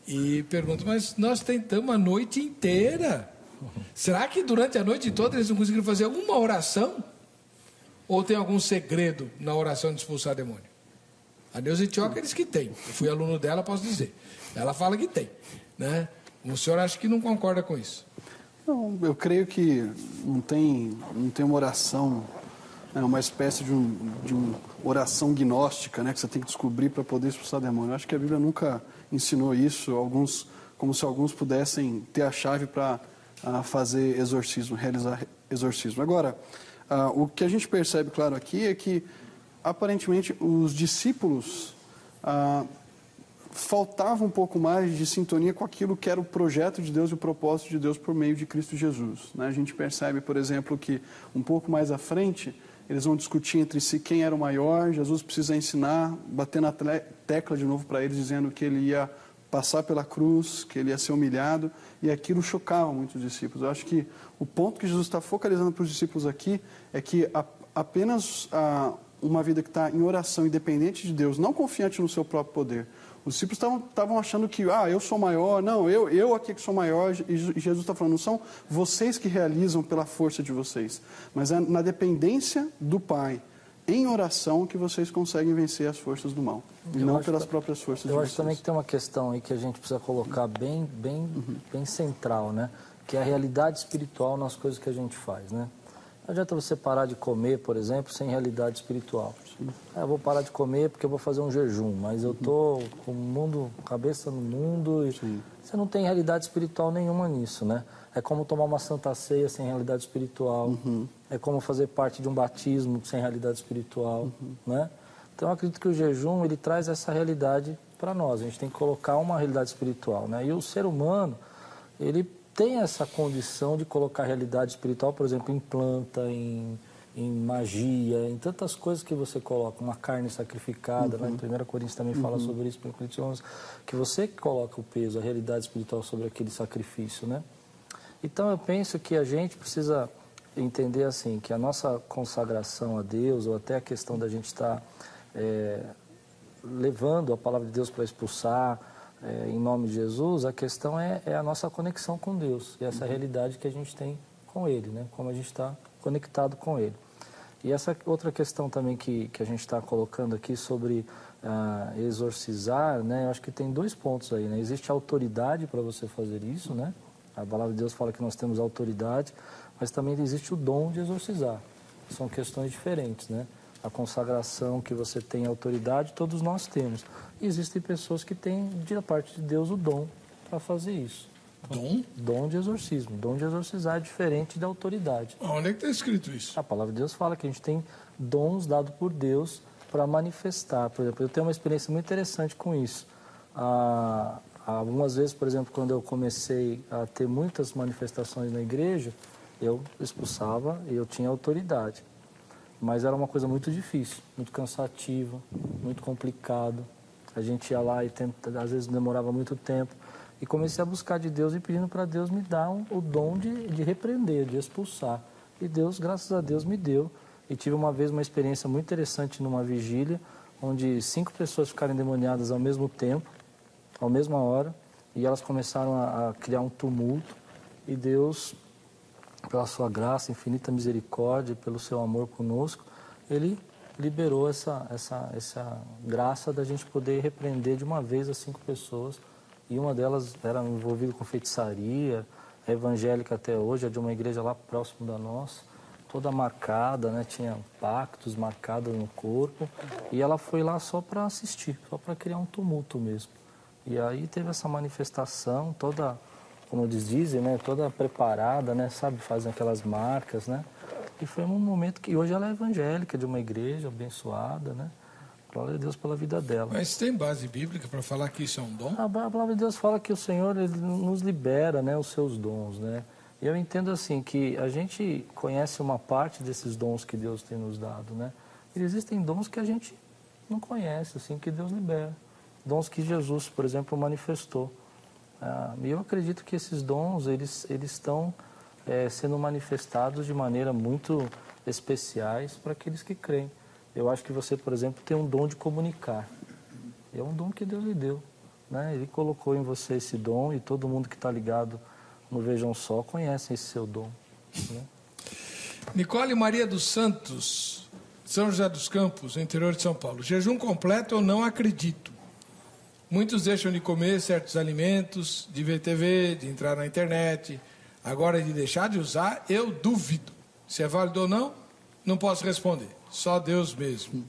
E pergunta, mas nós tentamos a noite inteira. Será que durante a noite toda eles não conseguiram fazer alguma oração? Ou tem algum segredo na oração de expulsar demônio? A Neuza Itioca diz que tem. Eu fui aluno dela, posso dizer. Ela fala que tem, né? O senhor acha que não concorda com isso? Não, eu creio que não tem uma oração, uma espécie de uma oração gnóstica, né, que você tem que descobrir para poder expulsar demônio. Eu acho que a Bíblia nunca ensinou isso, como se alguns pudessem ter a chave para fazer exorcismo, realizar exorcismo. Agora, o que a gente percebe, claro, aqui é que, aparentemente, os discípulos faltava um pouco mais de sintonia com aquilo que era o projeto de Deus e o propósito de Deus por meio de Cristo Jesus, né? A gente percebe, por exemplo, que um pouco mais à frente, eles vão discutir entre si quem era o maior. Jesus precisa ensinar, bater na tecla de novo para eles, dizendo que ele ia passar pela cruz, que ele ia ser humilhado, e aquilo chocava muitos discípulos. Eu acho que o ponto que Jesus está focalizando para os discípulos aqui é que apenas uma vida que está em oração, independente de Deus, não confiante no seu próprio poder. Os discípulos estavam achando que, eu sou maior, não, eu aqui que sou maior, e Jesus está falando, não são vocês que realizam pela força de vocês, mas é na dependência do Pai, em oração, que vocês conseguem vencer as forças do mal, e não pelas próprias forças de vocês. Eu acho também que tem uma questão aí que a gente precisa colocar bem central, né? Que é a realidade espiritual nas coisas que a gente faz, né? Não adianta você parar de comer, por exemplo, sem realidade espiritual. Eu vou parar de comer porque eu vou fazer um jejum, mas eu estou com o mundo, cabeça no mundo, e você não tem realidade espiritual nenhuma nisso, né? É como tomar uma santa ceia sem realidade espiritual, é como fazer parte de um batismo sem realidade espiritual, né? Então eu acredito que o jejum, ele traz essa realidade para nós, a gente tem que colocar uma realidade espiritual, né? E o ser humano, ele tem essa condição de colocar realidade espiritual, por exemplo, em planta, em magia, em tantas coisas que você coloca, uma carne sacrificada, né? Em 1 Coríntios também fala sobre isso, 1 Coríntios 11, que você coloca o peso, a realidade espiritual sobre aquele sacrifício, né? Então eu penso que a gente precisa entender assim, que a nossa consagração a Deus, ou até a questão da gente estar levando a palavra de Deus para expulsar, em nome de Jesus, a questão é a nossa conexão com Deus, e essa realidade que a gente tem com Ele, né? Como a gente está conectado com Ele. E essa outra questão também que a gente está colocando aqui sobre exorcizar, né? Eu acho que tem dois pontos aí, né? Existe autoridade para você fazer isso, né? A palavra de Deus fala que nós temos autoridade, mas também existe o dom de exorcizar. São questões diferentes, né? A consagração que você tem, a autoridade, todos nós temos. E existem pessoas que têm, da parte de Deus, o dom para fazer isso. Dom? Dom de exorcismo. Dom de exorcizar é diferente da autoridade. Onde é que está escrito isso? A palavra de Deus fala que a gente tem dons dados por Deus para manifestar. Por exemplo, eu tenho uma experiência muito interessante com isso. Algumas vezes, por exemplo, quando eu comecei a ter muitas manifestações na igreja, eu expulsava e eu tinha autoridade. Mas era uma coisa muito difícil, muito cansativa, muito complicado. A gente ia lá e às vezes demorava muito tempo. E comecei a buscar de Deus e pedindo para Deus me dar o dom de repreender, de expulsar. E Deus, graças a Deus, me deu. E tive uma vez uma experiência muito interessante numa vigília, onde 5 pessoas ficaram endemoniadas ao mesmo tempo, à mesma hora, e elas começaram a criar um tumulto. E Deus, pela sua graça, infinita misericórdia, pelo seu amor conosco, Ele liberou essa graça da gente poder repreender de uma vez as 5 pessoas. E uma delas era envolvida com feitiçaria, é evangélica até hoje, é de uma igreja lá próximo da nossa, toda marcada, né? Tinha pactos marcados no corpo. E ela foi lá só para assistir, só para criar um tumulto mesmo. E aí teve essa manifestação toda, como eles dizem, né? Toda preparada, né? Sabe, fazem aquelas marcas, né? E foi um momento que hoje ela é evangélica, de uma igreja abençoada, né? Glória a Deus pela vida dela. Mas tem base bíblica para falar que isso é um dom? A palavra de Deus fala que o Senhor, Ele nos libera, né, os seus dons, né? Eu entendo assim que a gente conhece uma parte desses dons que Deus tem nos dado, né? E existem dons que a gente não conhece, assim, que Deus libera. Dons que Jesus, por exemplo, manifestou. E eu acredito que esses dons, eles estão sendo manifestados de maneira muito especiais para aqueles que creem. Eu acho que você, por exemplo, tem um dom de comunicar. É um dom que Deus lhe deu, né? Ele colocou em você esse dom e todo mundo que está ligado no Vejam Só conhece esse seu dom, né? Nicole Maria dos Santos, São José dos Campos, interior de São Paulo. Jejum completo eu não acredito. Muitos deixam de comer certos alimentos, de ver TV, de entrar na internet. Agora, de deixar de usar, eu duvido. Se é válido ou não, não posso responder. Só Deus mesmo.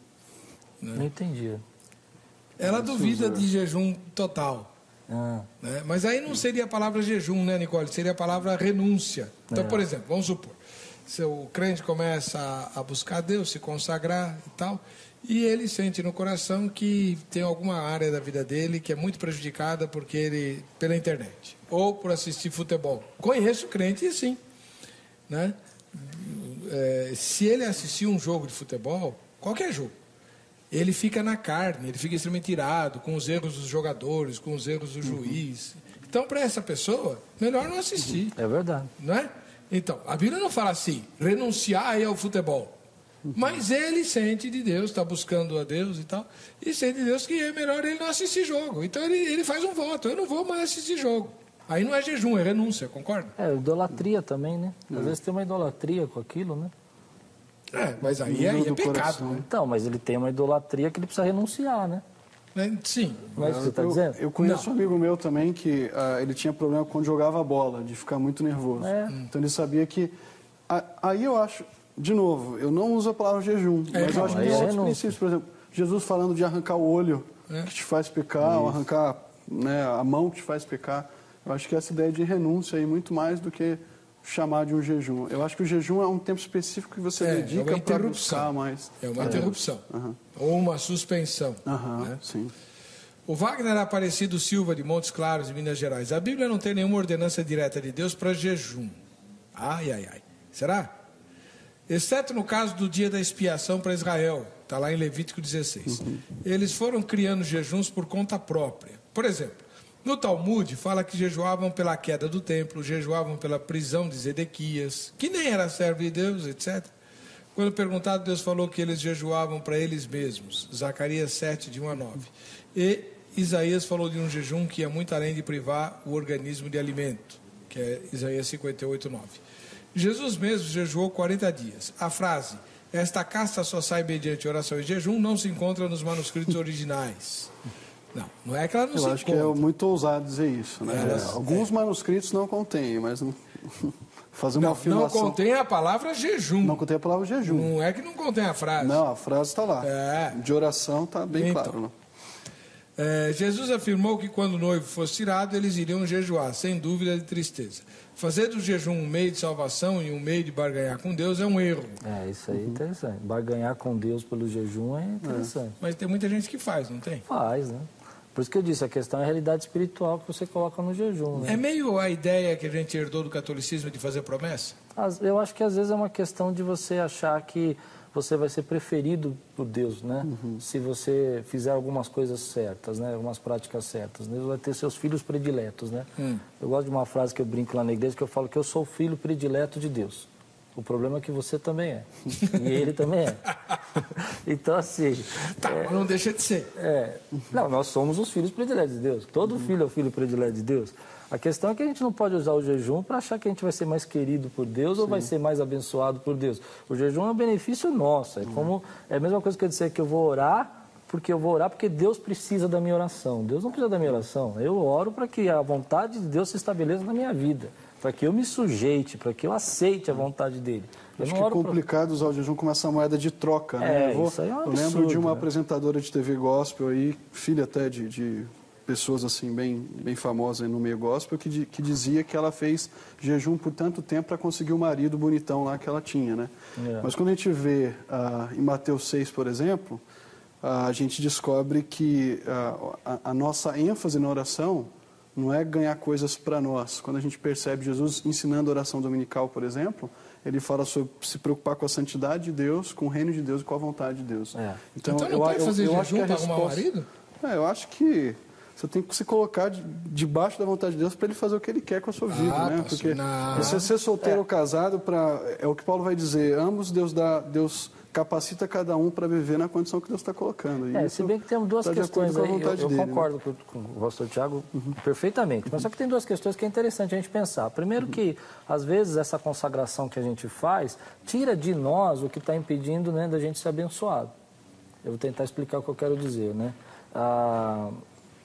Né? Não entendi. Ela duvida de jejum total. Né? Mas aí não seria a palavra jejum, né, Nicole? Seria a palavra renúncia. Então, por exemplo, vamos supor, se o crente começa a buscar Deus, se consagrar e tal, e ele sente no coração que tem alguma área da vida dele que é muito prejudicada porque ele, pela internet, ou por assistir futebol. Conheço crente, sim. Né? Se ele assistir um jogo de futebol, qualquer jogo, ele fica na carne, ele fica extremamente irado com os erros dos jogadores, com os erros do juiz. Então, para essa pessoa, melhor não assistir. É verdade. Não é? Então, a Bíblia não fala assim, renunciar aí ao futebol. Mas ele sente de Deus, está buscando a Deus e tal, e sente de Deus que é melhor ele não assistir jogo. Então, ele faz um voto, eu não vou mais assistir jogo. Aí não é jejum, é renúncia, concorda? Idolatria também, né? Às vezes tem uma idolatria com aquilo, né? Mas aí é pecado. Né? Então, mas ele tem uma idolatria que ele precisa renunciar, né? Sim. Não é isso que você está dizendo? Eu conheço um amigo meu também que ele tinha problema quando jogava bola, de ficar muito nervoso. Então ele sabia que... Aí eu acho, de novo, eu não uso a palavra jejum, mas eu acho que tem outros princípios. Por exemplo, Jesus falando de arrancar o olho que te faz pecar, ou arrancar, né, a mão que te faz pecar. Eu acho que essa ideia de renúncia aí muito mais do que chamar de um jejum. Eu acho que o jejum é um tempo específico que você dedica para buscar mais. É uma interrupção. Ou uma suspensão. Né? Sim. O Wagner Aparecido Silva, de Montes Claros, de Minas Gerais. A Bíblia não tem nenhuma ordenança direta de Deus para jejum. Ai. Será? Exceto no caso do dia da expiação para Israel. Está lá em Levítico 16. Eles foram criando jejuns por conta própria. Por exemplo, no Talmud fala que jejuavam pela queda do templo, jejuavam pela prisão de Zedequias, que nem era servo de Deus, etc. Quando perguntado, Deus falou que eles jejuavam para eles mesmos. Zacarias 7, de 1 a 9. E Isaías falou de um jejum que ia muito além de privar o organismo de alimento, que é Isaías 58, 9. Jesus mesmo jejuou 40 dias. A frase, esta casta só sai mediante oração e jejum, não se encontra nos manuscritos originais. Não é que ela não se encontra. Eu acho que é muito ousado dizer isso. Né? Alguns manuscritos não contêm, mas fazer uma afirmação... Não contém a palavra jejum. Não contém a palavra jejum. Não é que não contém a frase. Não, a frase está lá. De oração está bem claro. Né? Jesus afirmou que quando o noivo fosse tirado, eles iriam jejuar, sem dúvida de tristeza. Fazer do jejum um meio de salvação e um meio de barganhar com Deus é um erro. Isso aí é interessante. Barganhar com Deus pelo jejum é interessante. Mas tem muita gente que faz, não tem? Faz, né? Por isso que eu disse, a questão é a realidade espiritual que você coloca no jejum. Né? É meio a ideia que a gente herdou do catolicismo de fazer promessa? Eu acho que às vezes é uma questão de você achar que você vai ser preferido por Deus, né? Se você fizer algumas coisas certas, né? Algumas práticas certas. Deus vai ter seus filhos prediletos, né? Eu gosto de uma frase que eu brinco lá na igreja, que eu falo que eu sou o filho predileto de Deus. O problema é que você também é. E ele também é. Então, assim... mas não deixa de ser. Não, nós somos os filhos prediletos de Deus. Todo filho é o filho predileto de Deus. A questão é que a gente não pode usar o jejum para achar que a gente vai ser mais querido por Deus ou vai ser mais abençoado por Deus. O jejum é um benefício nosso. É a mesma coisa que eu dizer que eu vou orar porque Deus precisa da minha oração. Deus não precisa da minha oração. Eu oro para que a vontade de Deus se estabeleça na minha vida. Para que eu me sujeite, para que eu aceite a vontade dele. Acho que é complicado usar o jejum como essa moeda de troca, né? Eu lembro de uma apresentadora de TV gospel aí, filha até de pessoas assim bem famosas no meio gospel, que dizia que ela fez jejum por tanto tempo para conseguir o marido bonitão lá que ela tinha, né? Mas quando a gente vê em Mateus 6, por exemplo, a gente descobre que a nossa ênfase na oração não é ganhar coisas para nós. Quando a gente percebe Jesus ensinando a oração dominical, por exemplo, ele fala sobre se preocupar com a santidade de Deus, com o reino de Deus e com a vontade de Deus. Então não pode fazer jejum para arrumar o marido? Eu acho que você tem que se colocar debaixo da vontade de Deus para ele fazer o que ele quer com a sua vida, né? Porque você ser solteiro ou casado, é o que Paulo vai dizer, ambos Deus capacita cada um para viver na condição que Deus está colocando. Se bem que temos duas questões aí, eu concordo com o pastor Tiago perfeitamente, mas só que tem duas questões que é interessante a gente pensar. Primeiro que, às vezes, essa consagração que a gente faz tira de nós o que está impedindo, né, da gente ser abençoado. Eu vou tentar explicar o que eu quero dizer, né?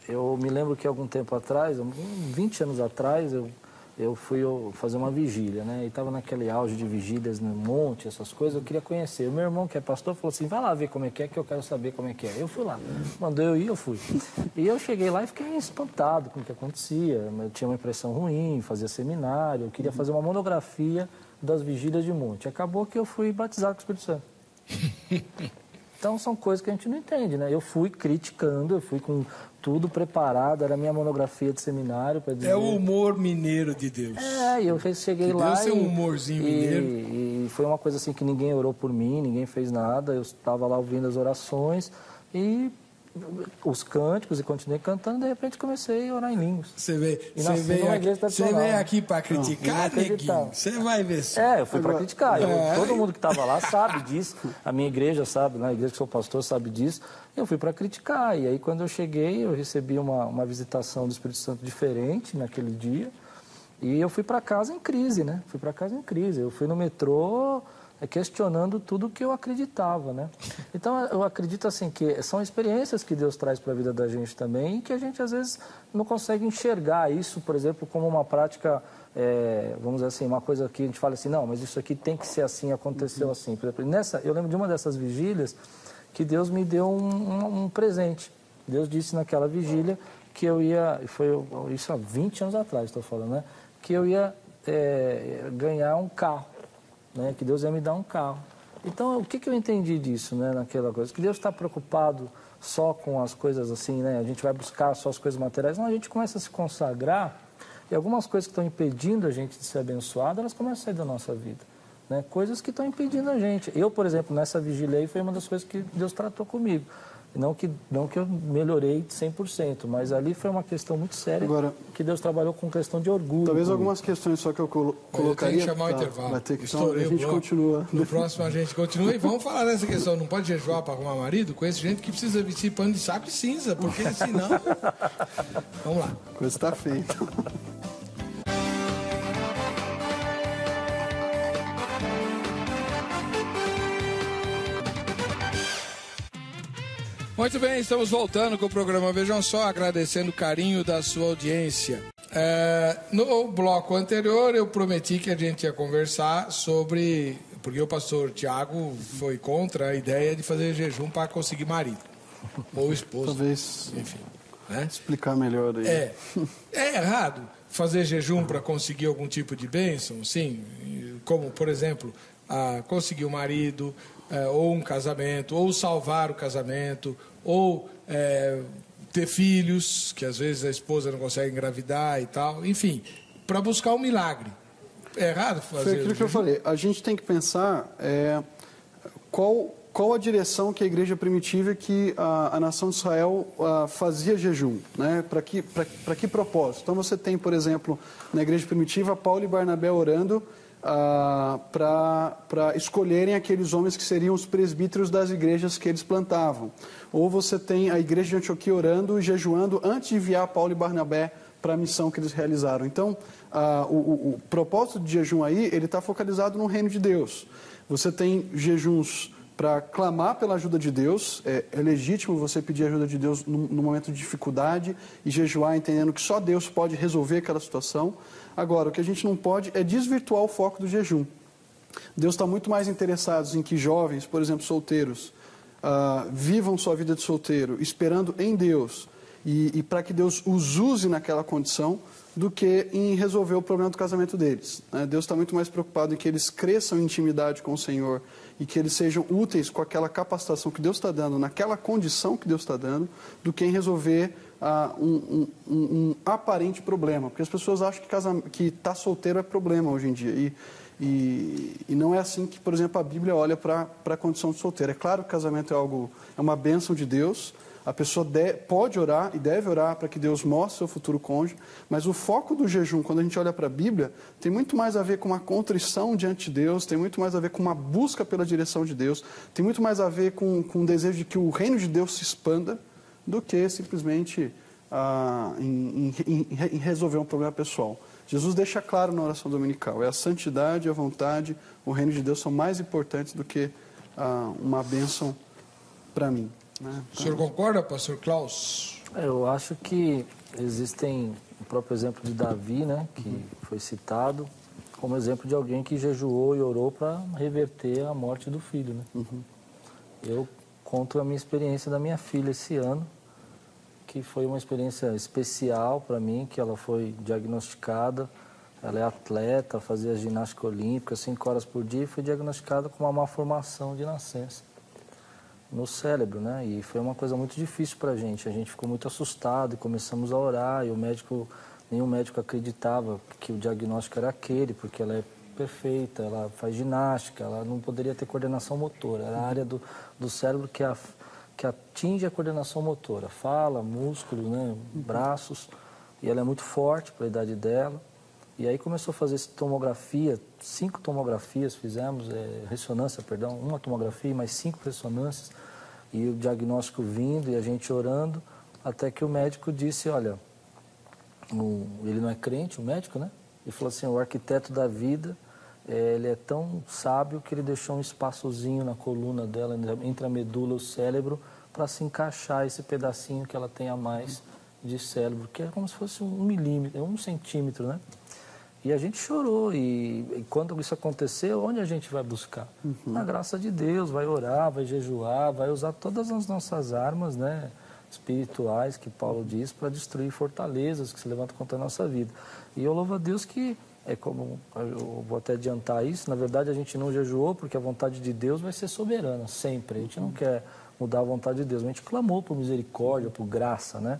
Eu me lembro que algum tempo atrás, 20 anos atrás, eu fui fazer uma vigília, né? E estava naquele auge de vigílias no monte, essas coisas, eu queria conhecer. O meu irmão, que é pastor, falou assim, vai lá ver como é que eu quero saber como é que é. Eu fui lá, mandou eu ir, eu fui. E eu cheguei lá e fiquei espantado com o que acontecia. Eu tinha uma impressão ruim, fazia seminário, eu queria fazer uma monografia das vigílias de monte. Acabou que eu fui batizado com o Espírito Santo. Então, são coisas que a gente não entende, né? Eu fui criticando, eu fui com tudo preparado, era a minha monografia de seminário para dizer... É o humor mineiro de Deus. Eu cheguei lá Deus tem um humorzinho mineiro. E foi uma coisa assim que ninguém orou por mim, ninguém fez nada, eu estava lá ouvindo as orações e os cânticos e continuei cantando, de repente comecei a orar em línguas. Você veio aqui para criticar, neguinho? Você vai ver só. Eu fui para criticar. Todo mundo que estava lá sabe disso. A minha igreja sabe, né? A igreja que sou pastor sabe disso. Eu fui para criticar. E aí, quando eu cheguei, eu recebi uma visitação do Espírito Santo diferente naquele dia. E eu fui para casa em crise, né? Eu fui no metrô questionando tudo que eu acreditava, né? Então, eu acredito assim que são experiências que Deus traz para a vida da gente também e que a gente, às vezes, não consegue enxergar isso, por exemplo, como uma prática, vamos dizer assim, uma coisa que a gente fala assim, não, mas isso aqui tem que ser assim, aconteceu assim. Por exemplo, eu lembro de uma dessas vigílias que Deus me deu um presente. Deus disse naquela vigília que eu ia, isso há 20 anos atrás, estou falando, né? Que eu ia ganhar um carro. Né, que Deus ia me dar um carro. Então, o que eu entendi disso, né, naquela coisa? Que Deus está preocupado só com as coisas assim, né? A gente vai buscar só as coisas materiais. Não, a gente começa a se consagrar e algumas coisas que estão impedindo a gente de ser abençoado, elas começam a sair da nossa vida. Né? Coisas que estão impedindo a gente. Eu, por exemplo, nessa vigília aí, foi uma das coisas que Deus tratou comigo. Não que eu melhorei 100%, mas ali foi uma questão muito séria. Agora, que Deus trabalhou com questão de orgulho. Talvez algumas questões só que eu colocaria... Eu tenho que chamar o intervalo. Vai ter que a gente continua. No próximo a gente continua e vamos falar dessa questão. Não pode jejuar para arrumar marido? Conheço gente que precisa vestir pano de saco e cinza, porque senão... Vamos lá. A coisa está feita. Muito bem, estamos voltando com o programa Vejam Só, agradecendo o carinho da sua audiência. No bloco anterior, eu prometi que a gente ia conversar sobre... Porque o pastor Tiago foi contra a ideia de fazer jejum para conseguir marido. Ou esposa. Talvez, enfim, né? Explicar melhor aí. É errado fazer jejum para conseguir algum tipo de bênção, sim. Como, por exemplo, conseguir um marido... ou um casamento, ou salvar o casamento, ou ter filhos, que às vezes a esposa não consegue engravidar e tal. Enfim, para buscar um milagre. É errado fazer Foi aquilo que eu falei. A gente tem que pensar qual a direção que a igreja primitiva, que a nação de Israel fazia jejum, né? Para que propósito? Então você tem, por exemplo, na igreja primitiva, Paulo e Barnabé orando para escolherem aqueles homens que seriam os presbíteros das igrejas que eles plantavam. Ou você tem a igreja de Antioquia orando e jejuando antes de enviar Paulo e Barnabé para a missão que eles realizaram. Então, o propósito de jejum aí, ele está focalizado no reino de Deus. Você tem jejuns para clamar pela ajuda de Deus, é legítimo você pedir ajuda de Deus no momento de dificuldade e jejuar entendendo que só Deus pode resolver aquela situação. Agora, o que a gente não pode é desvirtuar o foco do jejum. Deus está muito mais interessado em que jovens, por exemplo, solteiros, vivam sua vida de solteiro, esperando em Deus e para que Deus os use naquela condição, do que em resolver o problema do casamento deles. Deus está muito mais preocupado em que eles cresçam em intimidade com o Senhor e que eles sejam úteis com aquela capacitação que Deus está dando, naquela condição que Deus está dando, do que em resolver um aparente problema, porque as pessoas acham que estar solteiro é problema hoje em dia. E não é assim que, por exemplo, a Bíblia olha para a condição de solteiro. É claro que o casamento é uma bênção de Deus, a pessoa pode orar e deve orar para que Deus mostre seu futuro cônjuge, mas o foco do jejum, quando a gente olha para a Bíblia, tem muito mais a ver com uma contrição diante de Deus, tem muito mais a ver com uma busca pela direção de Deus, tem muito mais a ver com o desejo de que o reino de Deus se expanda, do que simplesmente em resolver um problema pessoal. Jesus deixa claro na oração dominical, a santidade, a vontade, o reino de Deus são mais importantes do que uma bênção para mim. Né? O senhor concorda, pastor Klaus? Eu acho que existem o próprio exemplo de Davi, né, que foi citado como exemplo de alguém que jejuou e orou para reverter a morte do filho. Né? Eu conto a minha experiência da minha filha esse ano, que foi uma experiência especial para mim, que ela foi diagnosticada, ela é atleta, fazia ginástica olímpica, 5 horas por dia, e foi diagnosticada com uma malformação de nascença no cérebro, né? E foi uma coisa muito difícil para a gente ficou muito assustado e começamos a orar, e nenhum médico acreditava que o diagnóstico era aquele, porque ela é perfeita, ela faz ginástica, ela não poderia ter coordenação motora, era a área do cérebro que atinge a coordenação motora, fala, músculos, né, braços, e ela é muito forte para a idade dela. E aí começou a fazer tomografia, 5 tomografias fizemos, uma tomografia e mais 5 ressonâncias, e o diagnóstico vindo e a gente orando, até que o médico disse, olha, ele não é crente, o médico, né? Ele falou assim, o arquiteto da vida, ele é tão sábio que ele deixou um espaçozinho na coluna dela, entre a medula e o cérebro, para se encaixar esse pedacinho que ela tem a mais de cérebro, que é como se fosse 1 milímetro, 1 centímetro, né? E a gente chorou, e quando isso aconteceu, onde a gente vai buscar? Na graça de Deus, vai orar, vai jejuar, vai usar todas as nossas armas, né, espirituais, que Paulo diz, para destruir fortalezas que se levantam contra a nossa vida. E eu louvo a Deus que, como eu vou até adiantar isso, na verdade a gente não jejuou porque a vontade de Deus vai ser soberana, sempre. A gente não quer mudar a vontade de Deus, a gente clamou por misericórdia, por graça, né?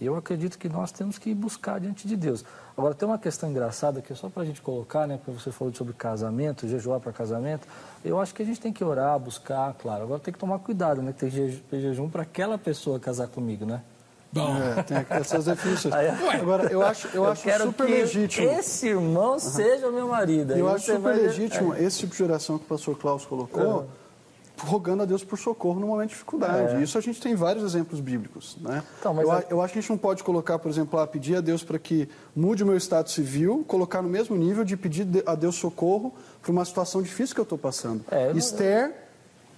E eu acredito que nós temos que buscar diante de Deus. Agora, tem uma questão engraçada que é só para a gente colocar, né? Porque você falou sobre casamento, jejuar para casamento. Eu acho que a gente tem que orar, buscar, claro. Agora tem que tomar cuidado, né? Tem jejum para aquela pessoa casar comigo, né? Bom, tem essas definições. Agora, eu acho super legítimo. Esse irmão seja o meu marido. Eu acho super legítimo esse tipo de oração que o pastor Klaus colocou, rogando a Deus por socorro no momento de dificuldade. Isso a gente tem vários exemplos bíblicos, né? Então, eu acho que a gente não pode colocar, por exemplo, pedir a Deus para que mude o meu estado civil, colocar no mesmo nível de pedir a Deus socorro para uma situação difícil que eu estou passando. Esther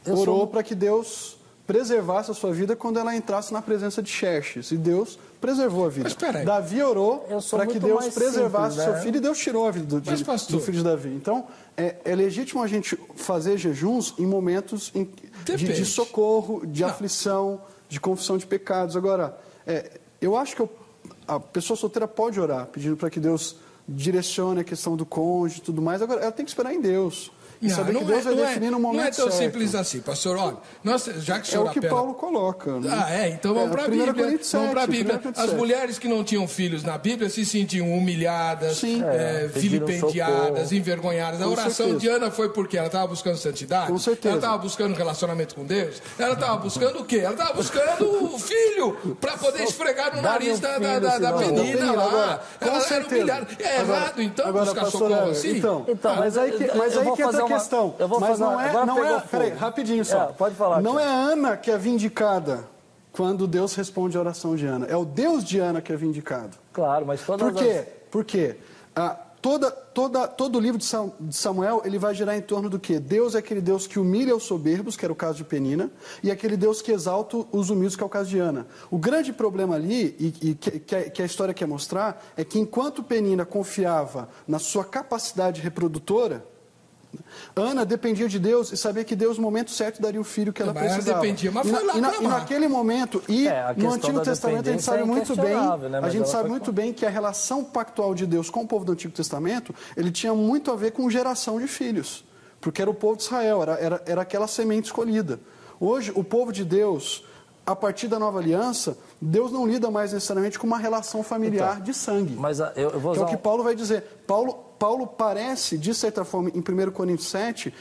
orou para que Deus preservasse a sua vida quando ela entrasse na presença de Xerxes, e Deus preservou a vida. Davi orou para que Deus preservasse o seu filho, e Deus tirou a vida do filho de Davi. Então, é legítimo a gente fazer jejuns em momentos de socorro, de aflição, de confissão de pecados. Agora, eu acho que a pessoa solteira pode orar, pedindo para que Deus direcione a questão do cônjuge e tudo mais. Agora, ela tem que esperar em Deus. E saber que Deus vai definir no momento certo. Não é tão simples assim, pastor. Olha, já que o senhor é o que Paulo coloca. Né? Então vamos para a Bíblia. Vamos para a Bíblia. As mulheres que não tinham filhos na Bíblia se sentiam humilhadas, vilipendiadas, envergonhadas. A oração de Ana foi porque ela estava buscando santidade? Com certeza. Ela estava buscando relacionamento com Deus? Ela estava buscando o quê? Ela estava buscando o filho para poder esfregar no nariz da menina lá. Ela era humilhada. É errado, então, buscar socorro assim? Então, mas aí que entra a questão. Mas não é. Peraí, rapidinho só. Pode falar. Não é Ana que é vindicada quando Deus responde a oração de Ana. É o Deus de Ana que é vindicado. Claro, mas todas Por quê? Porque todo o livro de Samuel, ele vai girar em torno do quê? Deus é aquele Deus que humilha os soberbos, que era o caso de Penina, e aquele Deus que exalta os humildes, que é o caso de Ana. O grande problema ali, e que a história quer mostrar, é que enquanto Penina confiava na sua capacidade reprodutora, Ana dependia de Deus e sabia que Deus, no momento certo, daria o filho que ela precisava. Ela dependia, mas foi lá e naquele momento, no Antigo Testamento, a gente sabe muito bem, muito bem que a relação pactual de Deus com o povo do Antigo Testamento, ele tinha muito a ver com geração de filhos, porque era o povo de Israel, era aquela semente escolhida. Hoje, o povo de Deus, a partir da nova aliança, Deus não lida mais necessariamente com uma relação familiar de sangue. Mas eu vou usar que é o que Paulo vai dizer. Paulo parece, de certa forma, em 1 Coríntios 7,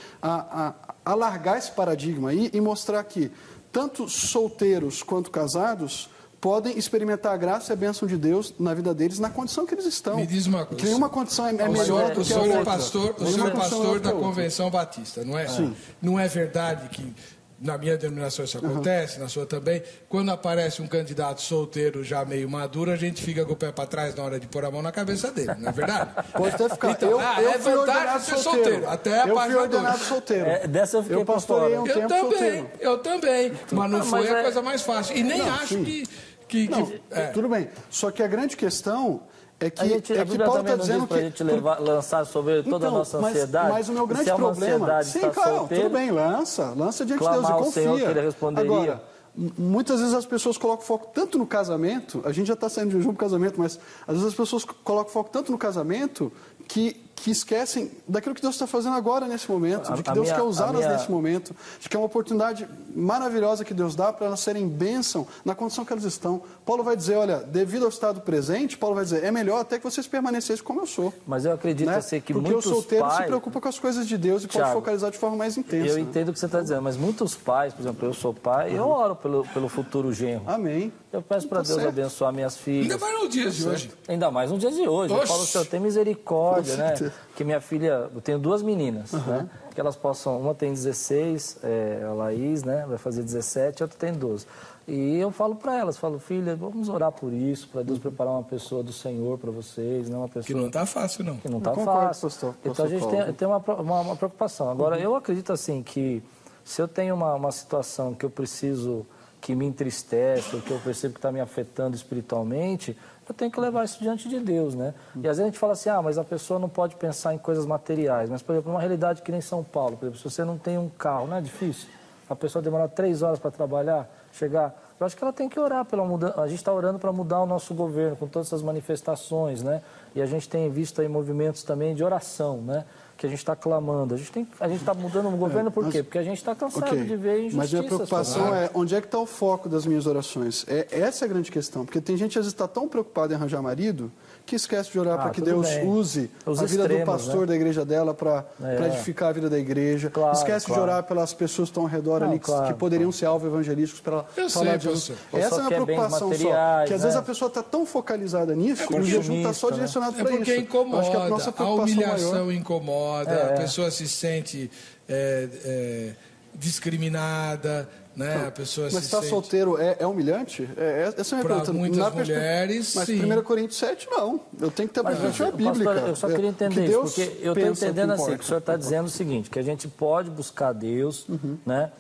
alargar esse paradigma aí e mostrar que tanto solteiros quanto casados podem experimentar a graça e a bênção de Deus na vida deles na condição que eles estão. Me diz uma coisa. Que nenhuma condição é melhor do que a outra. O senhor é pastor da Convenção Batista, não é? Sim. Não é verdade que na minha denominação isso acontece, na sua também, quando aparece um candidato solteiro já meio maduro, a gente fica com o pé para trás na hora de pôr a mão na cabeça dele, não é verdade? Pode até ficar. Então, eu fui ordenado solteiro. Até a eu fui página ordenado 2. solteiro. Dessa eu fiquei pastorei um tempo solteiro. Eu também, mas não foi a coisa mais fácil. E nem acho que tudo bem. Só que a grande questão é que, a Bíblia Paulo também está dizendo para a gente lançar sobre toda a nossa ansiedade. Mas o meu grande problema... Sim, claro, solteiro, tudo bem, lança diante de Deus e confia. Senhor que ele responderia. Agora, muitas vezes as pessoas colocam foco tanto no casamento, a gente já está saindo de jejum para o casamento, mas às vezes as pessoas colocam foco tanto no casamento que esquecem daquilo que Deus está fazendo agora, nesse momento, de que Deus quer usá-las nesse momento, de que é uma oportunidade maravilhosa que Deus dá para elas serem bênção na condição que elas estão. Paulo vai dizer, olha, devido ao estado presente, Paulo vai dizer, é melhor até que vocês permanecessem como eu sou. Mas eu acredito assim, que porque muitos o solteiro pais... se preocupa com as coisas de Deus e pode focalizar de forma mais intensa. Eu entendo o que você está dizendo, mas muitos pais, por exemplo, eu sou pai, eu oro pelo futuro genro. Amém. Eu peço para Deus abençoar minhas filhas. Ainda mais nos dias de hoje. Ainda mais nos dias de hoje. Eu falo, Senhor, tem misericórdia, né? Que minha filha, eu tenho 2 meninas, né? Que elas possam, uma tem 16, a Laís, né? Vai fazer 17, a outra tem 12. E eu falo para elas, filha, vamos orar por isso, para Deus preparar uma pessoa do Senhor para vocês, não uma pessoa... Que não está fácil, não. Que não está fácil. Então a gente tem uma preocupação. Agora, eu acredito assim que se eu tenho uma situação que eu preciso, que me entristece, ou que eu percebo que está me afetando espiritualmente, eu tenho que levar isso diante de Deus, né? E às vezes a gente fala assim, mas a pessoa não pode pensar em coisas materiais. Mas, por exemplo, numa realidade que nem São Paulo, por exemplo, se você não tem um carro, não é difícil? A pessoa demorar 3 horas para trabalhar, chegar... Eu acho que ela tem que orar pela mudança. A gente está orando para mudar o nosso governo, com todas essas manifestações, né? E a gente tem visto aí movimentos também de oração, né? Que a gente está clamando. A gente está mudando o governo por quê? Porque a gente está cansado de ver injustiças. Mas minha preocupação é onde é que está o foco das minhas orações. Essa é a grande questão. Porque tem gente que às vezes está tão preocupada em arranjar marido que esquece de orar para que Deus use a vida do pastor da igreja dela para edificar a vida da igreja. Esquece de orar pelas pessoas que estão ao redor ali que poderiam ser alvo evangelísticos para falar de Jesus. Essa é a minha preocupação só. Que às vezes a pessoa está tão focalizada nisso e o jejum está só direcionado para isso. Porque incomoda. Acho que a nossa preocupação humilhação maior... incomoda, a pessoa se sente discriminada, né? A pessoa mas se estar sente... solteiro é humilhante? Essa é a minha pergunta. Muitas mulheres, mas sim. 1 Coríntios 7, não. Eu tenho que ter a perspectiva bíblica. Pastor, eu só queria entender isso, porque eu estou entendendo assim, que o senhor está dizendo o seguinte, que a gente pode buscar Deus, né?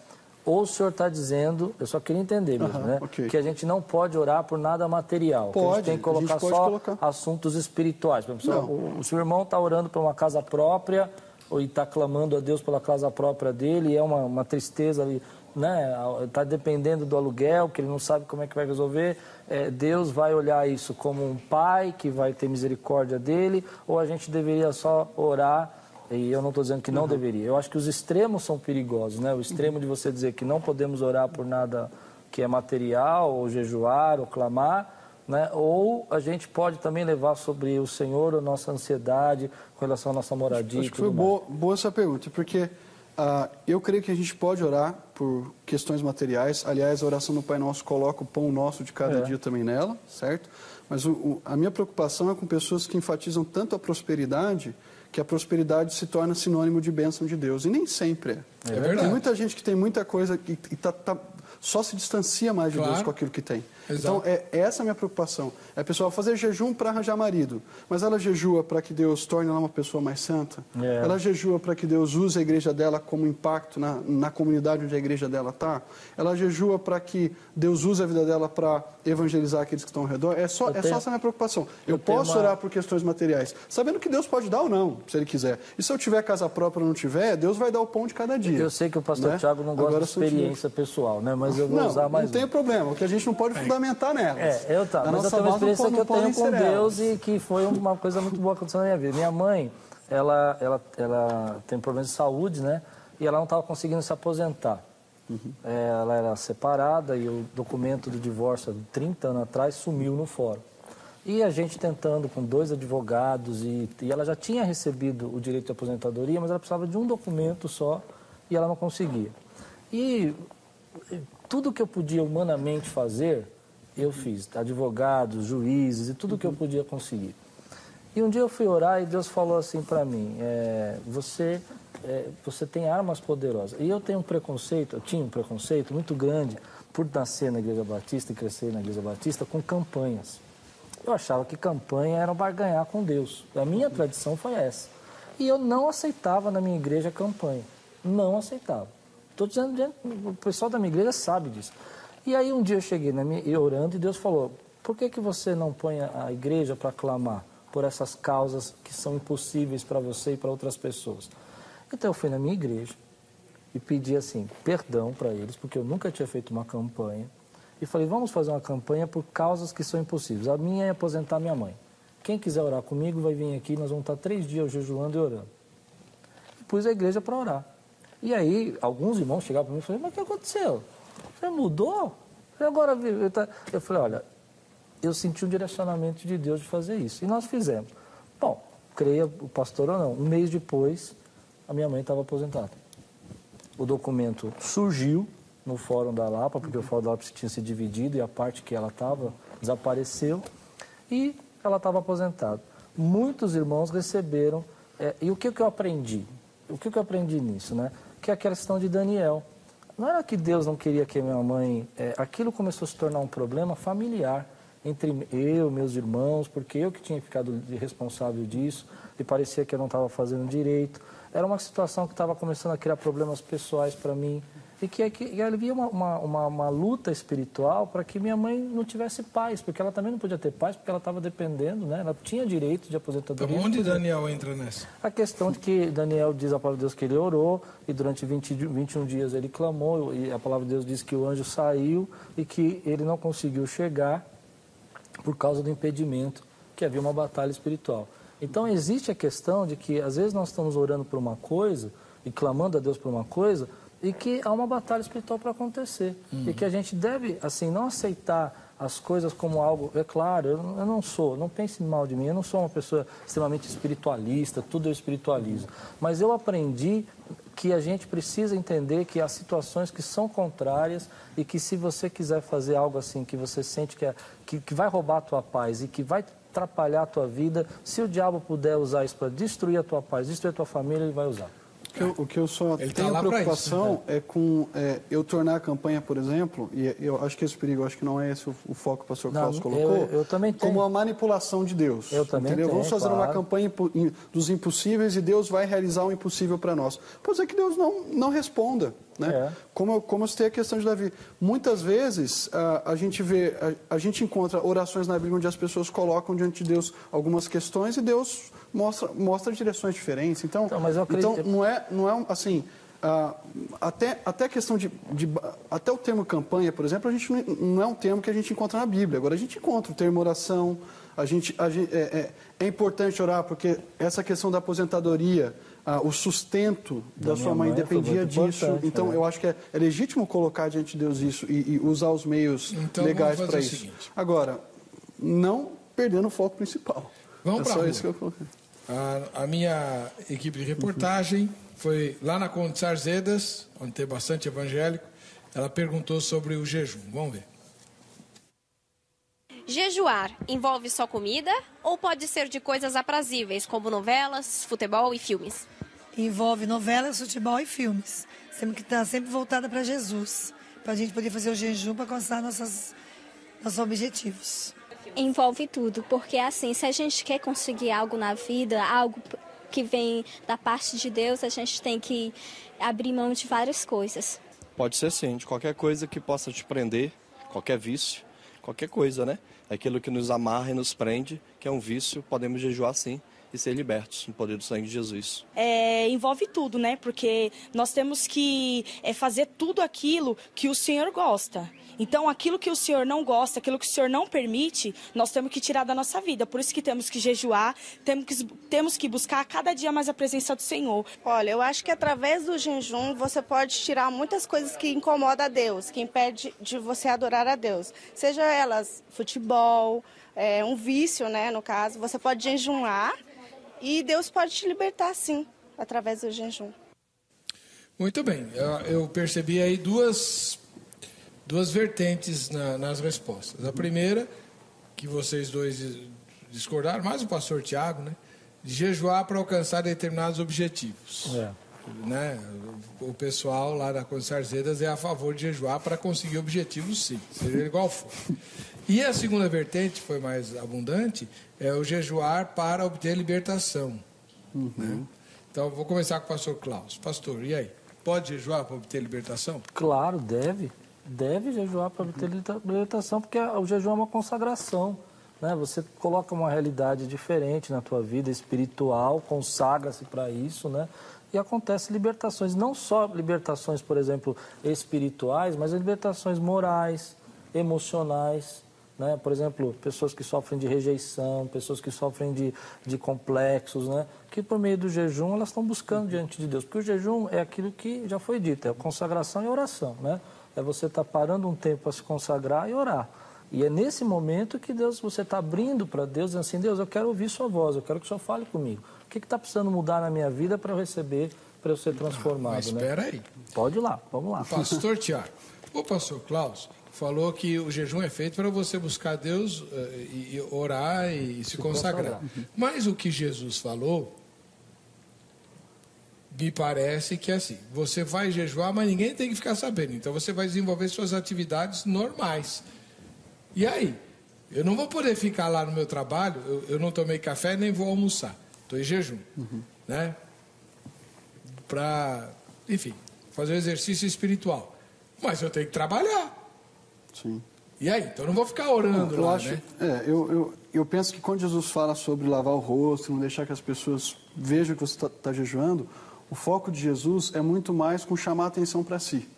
Ou o senhor está dizendo, eu só queria entender mesmo, né? Que a gente não pode orar por nada material. Pode, que a gente tem que colocar só assuntos espirituais. Por exemplo, o seu irmão está orando por uma casa própria, ou está clamando a Deus pela casa própria dele, e é uma tristeza ali, né? Está dependendo do aluguel, que ele não sabe como é que vai resolver. Deus vai olhar isso como um pai que vai ter misericórdia dele, ou a gente deveria só orar? E eu não estou dizendo que não deveria. Eu acho que os extremos são perigosos, né? O extremo de você dizer que não podemos orar por nada que é material, ou jejuar, ou clamar, né? Ou a gente pode também levar sobre o Senhor a nossa ansiedade com relação à nossa moradia. Acho que foi boa essa pergunta, porque eu creio que a gente pode orar por questões materiais. Aliás, a oração do Pai Nosso coloca o pão nosso de cada dia também nela, certo? Mas a minha preocupação é com pessoas que enfatizam tanto a prosperidade que a prosperidade se torna sinônimo de bênção de Deus. E nem sempre é. É verdade. Tem muita gente que tem muita coisa e só se distancia mais de Deus com aquilo que tem. Exato. Então, essa é a minha preocupação. É a pessoa fazer jejum para arranjar marido, mas ela jejua para que Deus torne ela uma pessoa mais santa. Ela jejua para que Deus use a igreja dela como impacto na comunidade onde a igreja dela está. Ela jejua para que Deus use a vida dela para evangelizar aqueles que estão ao redor. É só essa a minha preocupação. Eu posso orar por questões materiais, sabendo que Deus pode dar ou não, se Ele quiser. E se eu tiver casa própria ou não tiver, Deus vai dar o pão de cada dia. Eu sei que o pastor Tiago não gosta de experiência pessoal, né? Mas eu vou usar mais. Não tem problema, o que a gente não pode fundamentar nelas. Mas eu tenho uma experiência que eu tenho com Deus e que foi uma coisa muito boa que aconteceu na minha vida. Minha mãe, ela tem problemas de saúde, né? E ela não estava conseguindo se aposentar. Ela era separada e o documento do divórcio de 30 anos atrás sumiu no fórum. E a gente tentando com 2 advogados e ela já tinha recebido o direito de aposentadoria, mas ela precisava de um documento só e ela não conseguia. E tudo que eu podia humanamente fazer, eu fiz. Advogados, juízes e tudo que eu podia conseguir. E um dia eu fui orar e Deus falou assim para mim, você tem armas poderosas. E eu tinha um preconceito muito grande por nascer na Igreja Batista e crescer na Igreja Batista com campanhas. Eu achava que campanha era barganhar com Deus. A minha tradição foi essa. E eu não aceitava na minha igreja campanha. Não aceitava. Estou dizendo, o pessoal da minha igreja sabe disso. E aí um dia eu cheguei orando e Deus falou, por que você não põe a igreja para clamar por essas causas que são impossíveis para você e para outras pessoas? Então eu fui na minha igreja e pedi assim, perdão para eles, porque eu nunca tinha feito uma campanha. E falei, vamos fazer uma campanha por causas que são impossíveis. A minha é aposentar minha mãe. Quem quiser orar comigo vai vir aqui, nós vamos estar 3 dias jejuando e orando. E pus a igreja para orar. E aí, alguns irmãos chegaram para mim e falaram, mas o que aconteceu? Você mudou? Agora, eu falei, olha, eu senti um direcionamento de Deus de fazer isso. E nós fizemos. Bom, creia o pastor ou não, um mês depois, a minha mãe estava aposentada. O documento surgiu no Fórum da Lapa, porque o Fórum da Lapa tinha se dividido e a parte que ela estava desapareceu e ela estava aposentada. Muitos irmãos receberam, e o que eu aprendi? O que eu aprendi nisso, né? Que é a questão de Daniel. Não era que Deus não queria que a minha mãe... aquilo começou a se tornar um problema familiar entre eu e meus irmãos, porque eu que tinha ficado responsável disso, e parecia que eu não estava fazendo direito. Era uma situação que estava começando a criar problemas pessoais para mim, e que havia uma luta espiritual para que minha mãe não tivesse paz, porque ela também não podia ter paz, porque ela estava dependendo, né? Ela tinha direito de aposentadoria. Então, onde Daniel entra nessa? A questão de que Daniel diz a palavra de Deus que ele orou, e durante 21 dias ele clamou, e a palavra de Deus diz que o anjo saiu e que ele não conseguiu chegar por causa do impedimento, que havia uma batalha espiritual. Então, existe a questão de que, às vezes, nós estamos orando por uma coisa e clamando a Deus por uma coisa, e que há uma batalha espiritual para acontecer. E que a gente deve, assim, não aceitar as coisas como algo... É claro, eu não pense mal de mim, eu não sou uma pessoa extremamente espiritualista, tudo eu espiritualizo. Mas eu aprendi que a gente precisa entender que há situações que são contrárias e que se você quiser fazer algo assim, que você sente que vai roubar a tua paz e que vai atrapalhar a tua vida, se o diabo puder usar isso para destruir a tua paz, destruir a tua família, ele vai usar. O que eu só tenho preocupação é com eu tornar a campanha, por exemplo, e eu acho que esse perigo, eu acho que não é esse o foco que o pastor Klaus colocou, eu também tenho. Como a manipulação de Deus. Eu também entendeu? tenho, Vamos fazer uma campanha dos impossíveis e Deus vai realizar o impossível para nós. Pode ser que Deus não responda. Né? Como eu citei a questão de Davi. Muitas vezes a gente encontra orações na Bíblia onde as pessoas colocam diante de Deus algumas questões e Deus mostra direções diferentes. Então não é assim, até a questão até o termo campanha, por exemplo, a gente não é um termo que a gente encontra na Bíblia. Agora a gente encontra o termo oração, é importante orar porque essa questão da aposentadoria, o sustento da sua mãe dependia disso. Então, eu acho que é legítimo colocar diante de Deus isso e usar os meios legais para isso. Agora, não perdendo o foco principal. Vamos para só isso que eu coloquei. A minha equipe de reportagem foi lá na Conde Sarzedas, onde tem bastante evangélico. Ela perguntou sobre o jejum. Vamos ver. Jejuar envolve só comida ou pode ser de coisas aprazíveis, como novelas, futebol e filmes? Envolve novelas, futebol e filmes. Temos que estar sempre voltada para Jesus, para a gente poder fazer o jejum para alcançar nossos objetivos. Envolve tudo, porque assim, se a gente quer conseguir algo na vida, algo que vem da parte de Deus, a gente tem que abrir mão de várias coisas. Pode ser sim, de qualquer coisa que possa te prender, qualquer vício, qualquer coisa, né? Aquilo que nos amarra e nos prende, que é um vício, podemos jejuar sim e ser libertos no poder do sangue de Jesus. Envolve tudo, né? Porque nós temos que fazer tudo aquilo que o Senhor gosta. Então, aquilo que o Senhor não gosta, aquilo que o Senhor não permite, nós temos que tirar da nossa vida. Por isso que temos que jejuar, temos que buscar cada dia mais a presença do Senhor. Olha, eu acho que através do jejum você pode tirar muitas coisas que incomodam a Deus, que impede de você adorar a Deus. Seja elas futebol, um vício, né, no caso. Você pode jejuar e Deus pode te libertar, sim, através do jejum. Muito bem. Eu percebi aí duas vertentes nas respostas. A primeira, que vocês dois discordaram, mais o pastor Tiago, né? De jejuar para alcançar determinados objetivos. Né? O pessoal lá da Conde Sarzedas é a favor de jejuar para conseguir objetivos, sim, seja igual for. E a segunda vertente, foi mais abundante, é o jejuar para obter libertação. Né? Então, vou começar com o pastor Klaus. Pastor, e aí? Pode jejuar para obter libertação? Claro, deve jejuar para obter libertação, porque o jejum é uma consagração, né? Você coloca uma realidade diferente na tua vida espiritual, consagra-se para isso, né? E acontece libertações, não só libertações, por exemplo, espirituais, mas libertações morais, emocionais, né? Por exemplo, pessoas que sofrem de rejeição, pessoas que sofrem de complexos, né? Que por meio do jejum elas estão buscando diante de Deus, porque o jejum é aquilo que já foi dito, é a consagração e oração, né? É você estar parando um tempo para se consagrar e orar. E é nesse momento que você está abrindo para Deus, dizendo assim, Deus, eu quero ouvir sua voz, eu quero que o Senhor fale comigo. O que está precisando mudar na minha vida para eu receber, para eu ser transformado? Mas espera aí. Pode ir lá, vamos lá. Pastor Tiago, o pastor Klaus falou que o jejum é feito para você buscar Deus e orar e se consagrar. Mas o que Jesus falou, me parece que é assim, você vai jejuar, mas ninguém tem que ficar sabendo. Então você vai desenvolver suas atividades normais. E aí? Eu não vou poder ficar lá no meu trabalho, eu não tomei café nem vou almoçar. Estou em jejum. Né? Para, enfim, fazer um exercício espiritual. Mas eu tenho que trabalhar. Sim. E aí? Então eu não vou ficar orando lá, né? Eu penso que quando Jesus fala sobre lavar o rosto, não deixar que as pessoas vejam que você está jejuando, o foco de Jesus é muito mais com chamar a atenção para si.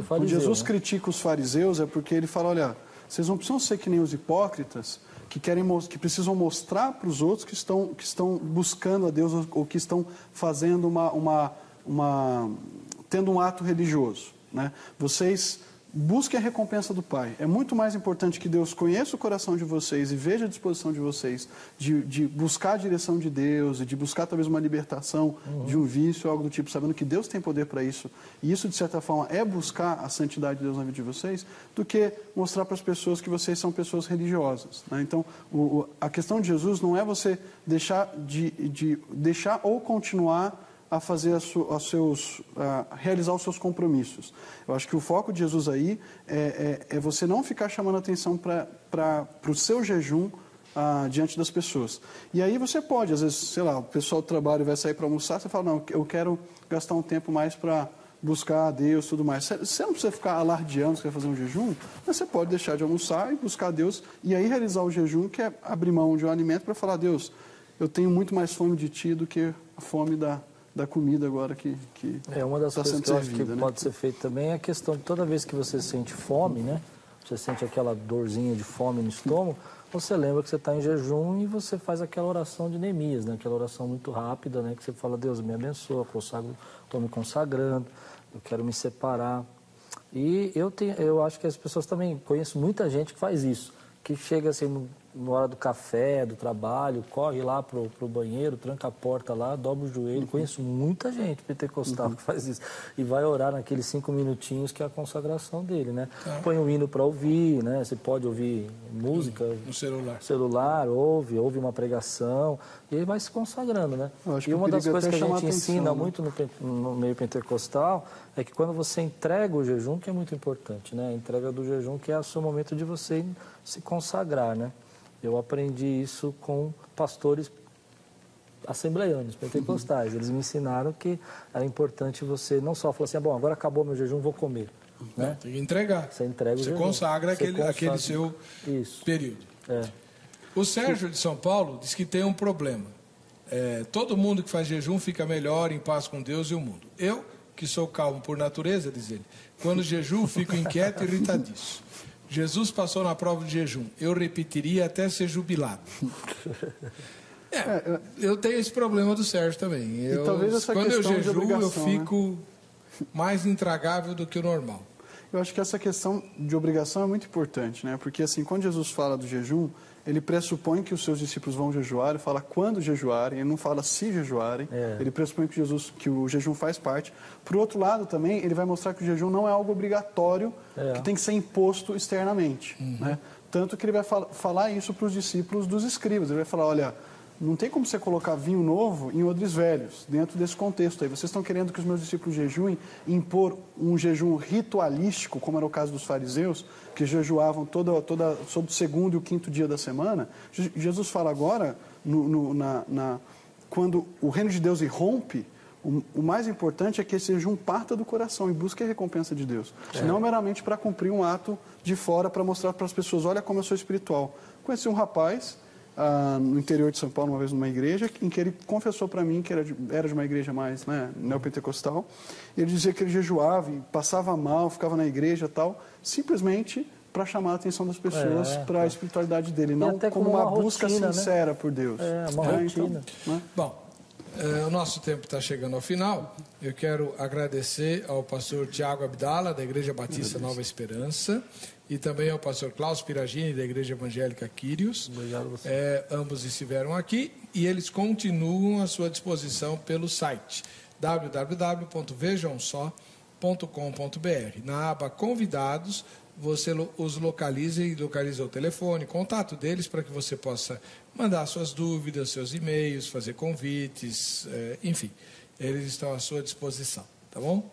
Quando Jesus critica os fariseus é porque ele fala, olha, vocês não precisam ser que nem os hipócritas que precisam mostrar para os outros que estão buscando a Deus ou que estão fazendo tendo um ato religioso, né? Vocês busquem a recompensa do Pai. É muito mais importante que Deus conheça o coração de vocês e veja a disposição de vocês de buscar a direção de Deus e de buscar talvez uma libertação de um vício ou algo do tipo, sabendo que Deus tem poder para isso. E isso, de certa forma, é buscar a santidade de Deus na vida de vocês, do que mostrar para as pessoas que vocês são pessoas religiosas, né? Então, a questão de Jesus não é você deixar ou continuar a fazer realizar os seus compromissos. Eu acho que o foco de Jesus aí é você não ficar chamando atenção para o seu jejum diante das pessoas. E aí você pode, às vezes, sei lá, o pessoal do trabalho vai sair para almoçar, você fala, não, eu quero gastar um tempo mais para buscar a Deus e tudo mais. Você não precisa ficar alardeando que quer fazer um jejum, mas você pode deixar de almoçar e buscar a Deus, e aí realizar o jejum, que é abrir mão de um alimento para falar, Deus, eu tenho muito mais fome de Ti do que a fome da comida agora que uma das coisas que eu acho que né? pode ser feito também é a questão de toda vez que você sente fome, né? Você sente aquela dorzinha de fome no estômago, você lembra que você está em jejum e você faz aquela oração de Neemias, né? Aquela oração muito rápida, né? Que você fala, Deus me abençoa, estou me consagrando, eu quero me separar. E eu acho que as pessoas também, conheço muita gente que faz isso, que chega assim na hora do café, do trabalho, corre lá pro banheiro, tranca a porta lá, dobra o joelho. Conheço muita gente pentecostal que faz isso. E vai orar naqueles 5 minutinhos que é a consagração dele, né? Põe um hino para ouvir, né? Você pode ouvir música no celular, ouve uma pregação, e ele vai se consagrando, né? E uma das coisas que a gente ensina muito no meio pentecostal é que quando você entrega o jejum, que é muito importante, né? A entrega do jejum, que é o seu momento de você se consagrar, né? Eu aprendi isso com pastores assembleianos, pentecostais. Eles me ensinaram que era importante você não só falar assim, agora acabou meu jejum, vou comer. Né? Tem que entregar. Você entrega o jejum. Você consagra aquele seu período. O Sérgio de São Paulo diz que tem um problema. todo mundo que faz jejum fica melhor, em paz com Deus e o mundo. Eu, que sou calmo por natureza, diz ele, quando jejuo fico inquieto e irritadiço. Jesus passou na prova de jejum. Eu repetiria até ser jubilado. Eu tenho esse problema do Sérgio também. Quando eu jejuo, eu fico mais intragável do que o normal. Eu acho que essa questão de obrigação é muito importante, né? Porque assim, quando Jesus fala do jejum, ele pressupõe que os seus discípulos vão jejuar, ele fala quando jejuarem, ele não fala se jejuarem, ele pressupõe que o jejum faz parte. Por outro lado também, ele vai mostrar que o jejum não é algo obrigatório, que tem que ser imposto externamente, né? Tanto que ele vai falar isso para os discípulos dos escribas, ele vai falar, olha, não tem como você colocar vinho novo em odres velhos, dentro desse contexto aí. Vocês estão querendo que os meus discípulos jejuem, impor um jejum ritualístico, como era o caso dos fariseus, que jejuavam todo o segundo e o quinto dia da semana. Jesus fala agora, quando o reino de Deus irrompe, o mais importante é que esse jejum parta do coração e busque a recompensa de Deus. Não meramente para cumprir um ato de fora, para mostrar para as pessoas, olha como eu sou espiritual. Conheci um rapaz no interior de São Paulo, uma vez numa igreja, em que ele confessou para mim que era de uma igreja mais neopentecostal. Ele dizia que ele jejuava e passava mal, ficava na igreja e tal, simplesmente para chamar a atenção das pessoas para a espiritualidade dele, não como uma busca sincera por Deus. Uma rotina. Então, Bom, o nosso tempo está chegando ao final. Eu quero agradecer ao pastor Tiago Abdala, da Igreja Batista Nova Esperança, e também ao pastor Klaus Piragini, da Igreja Evangélica Quírios. Ambos estiveram aqui e eles continuam à sua disposição pelo site www.vejamsó.com.br. Na aba Convidados, você os localiza e localiza o telefone, contato deles para que você possa mandar suas dúvidas, seus e-mails, fazer convites, enfim, eles estão à sua disposição, tá bom?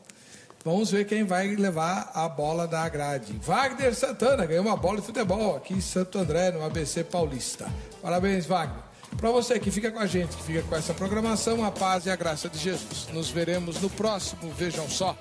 Vamos ver quem vai levar a bola da grade. Wagner Santana ganhou uma bola de futebol aqui em Santo André, no ABC Paulista. Parabéns, Wagner. Para você que fica com a gente, que fica com essa programação, a paz e a graça de Jesus. Nos veremos no próximo Vejam Só.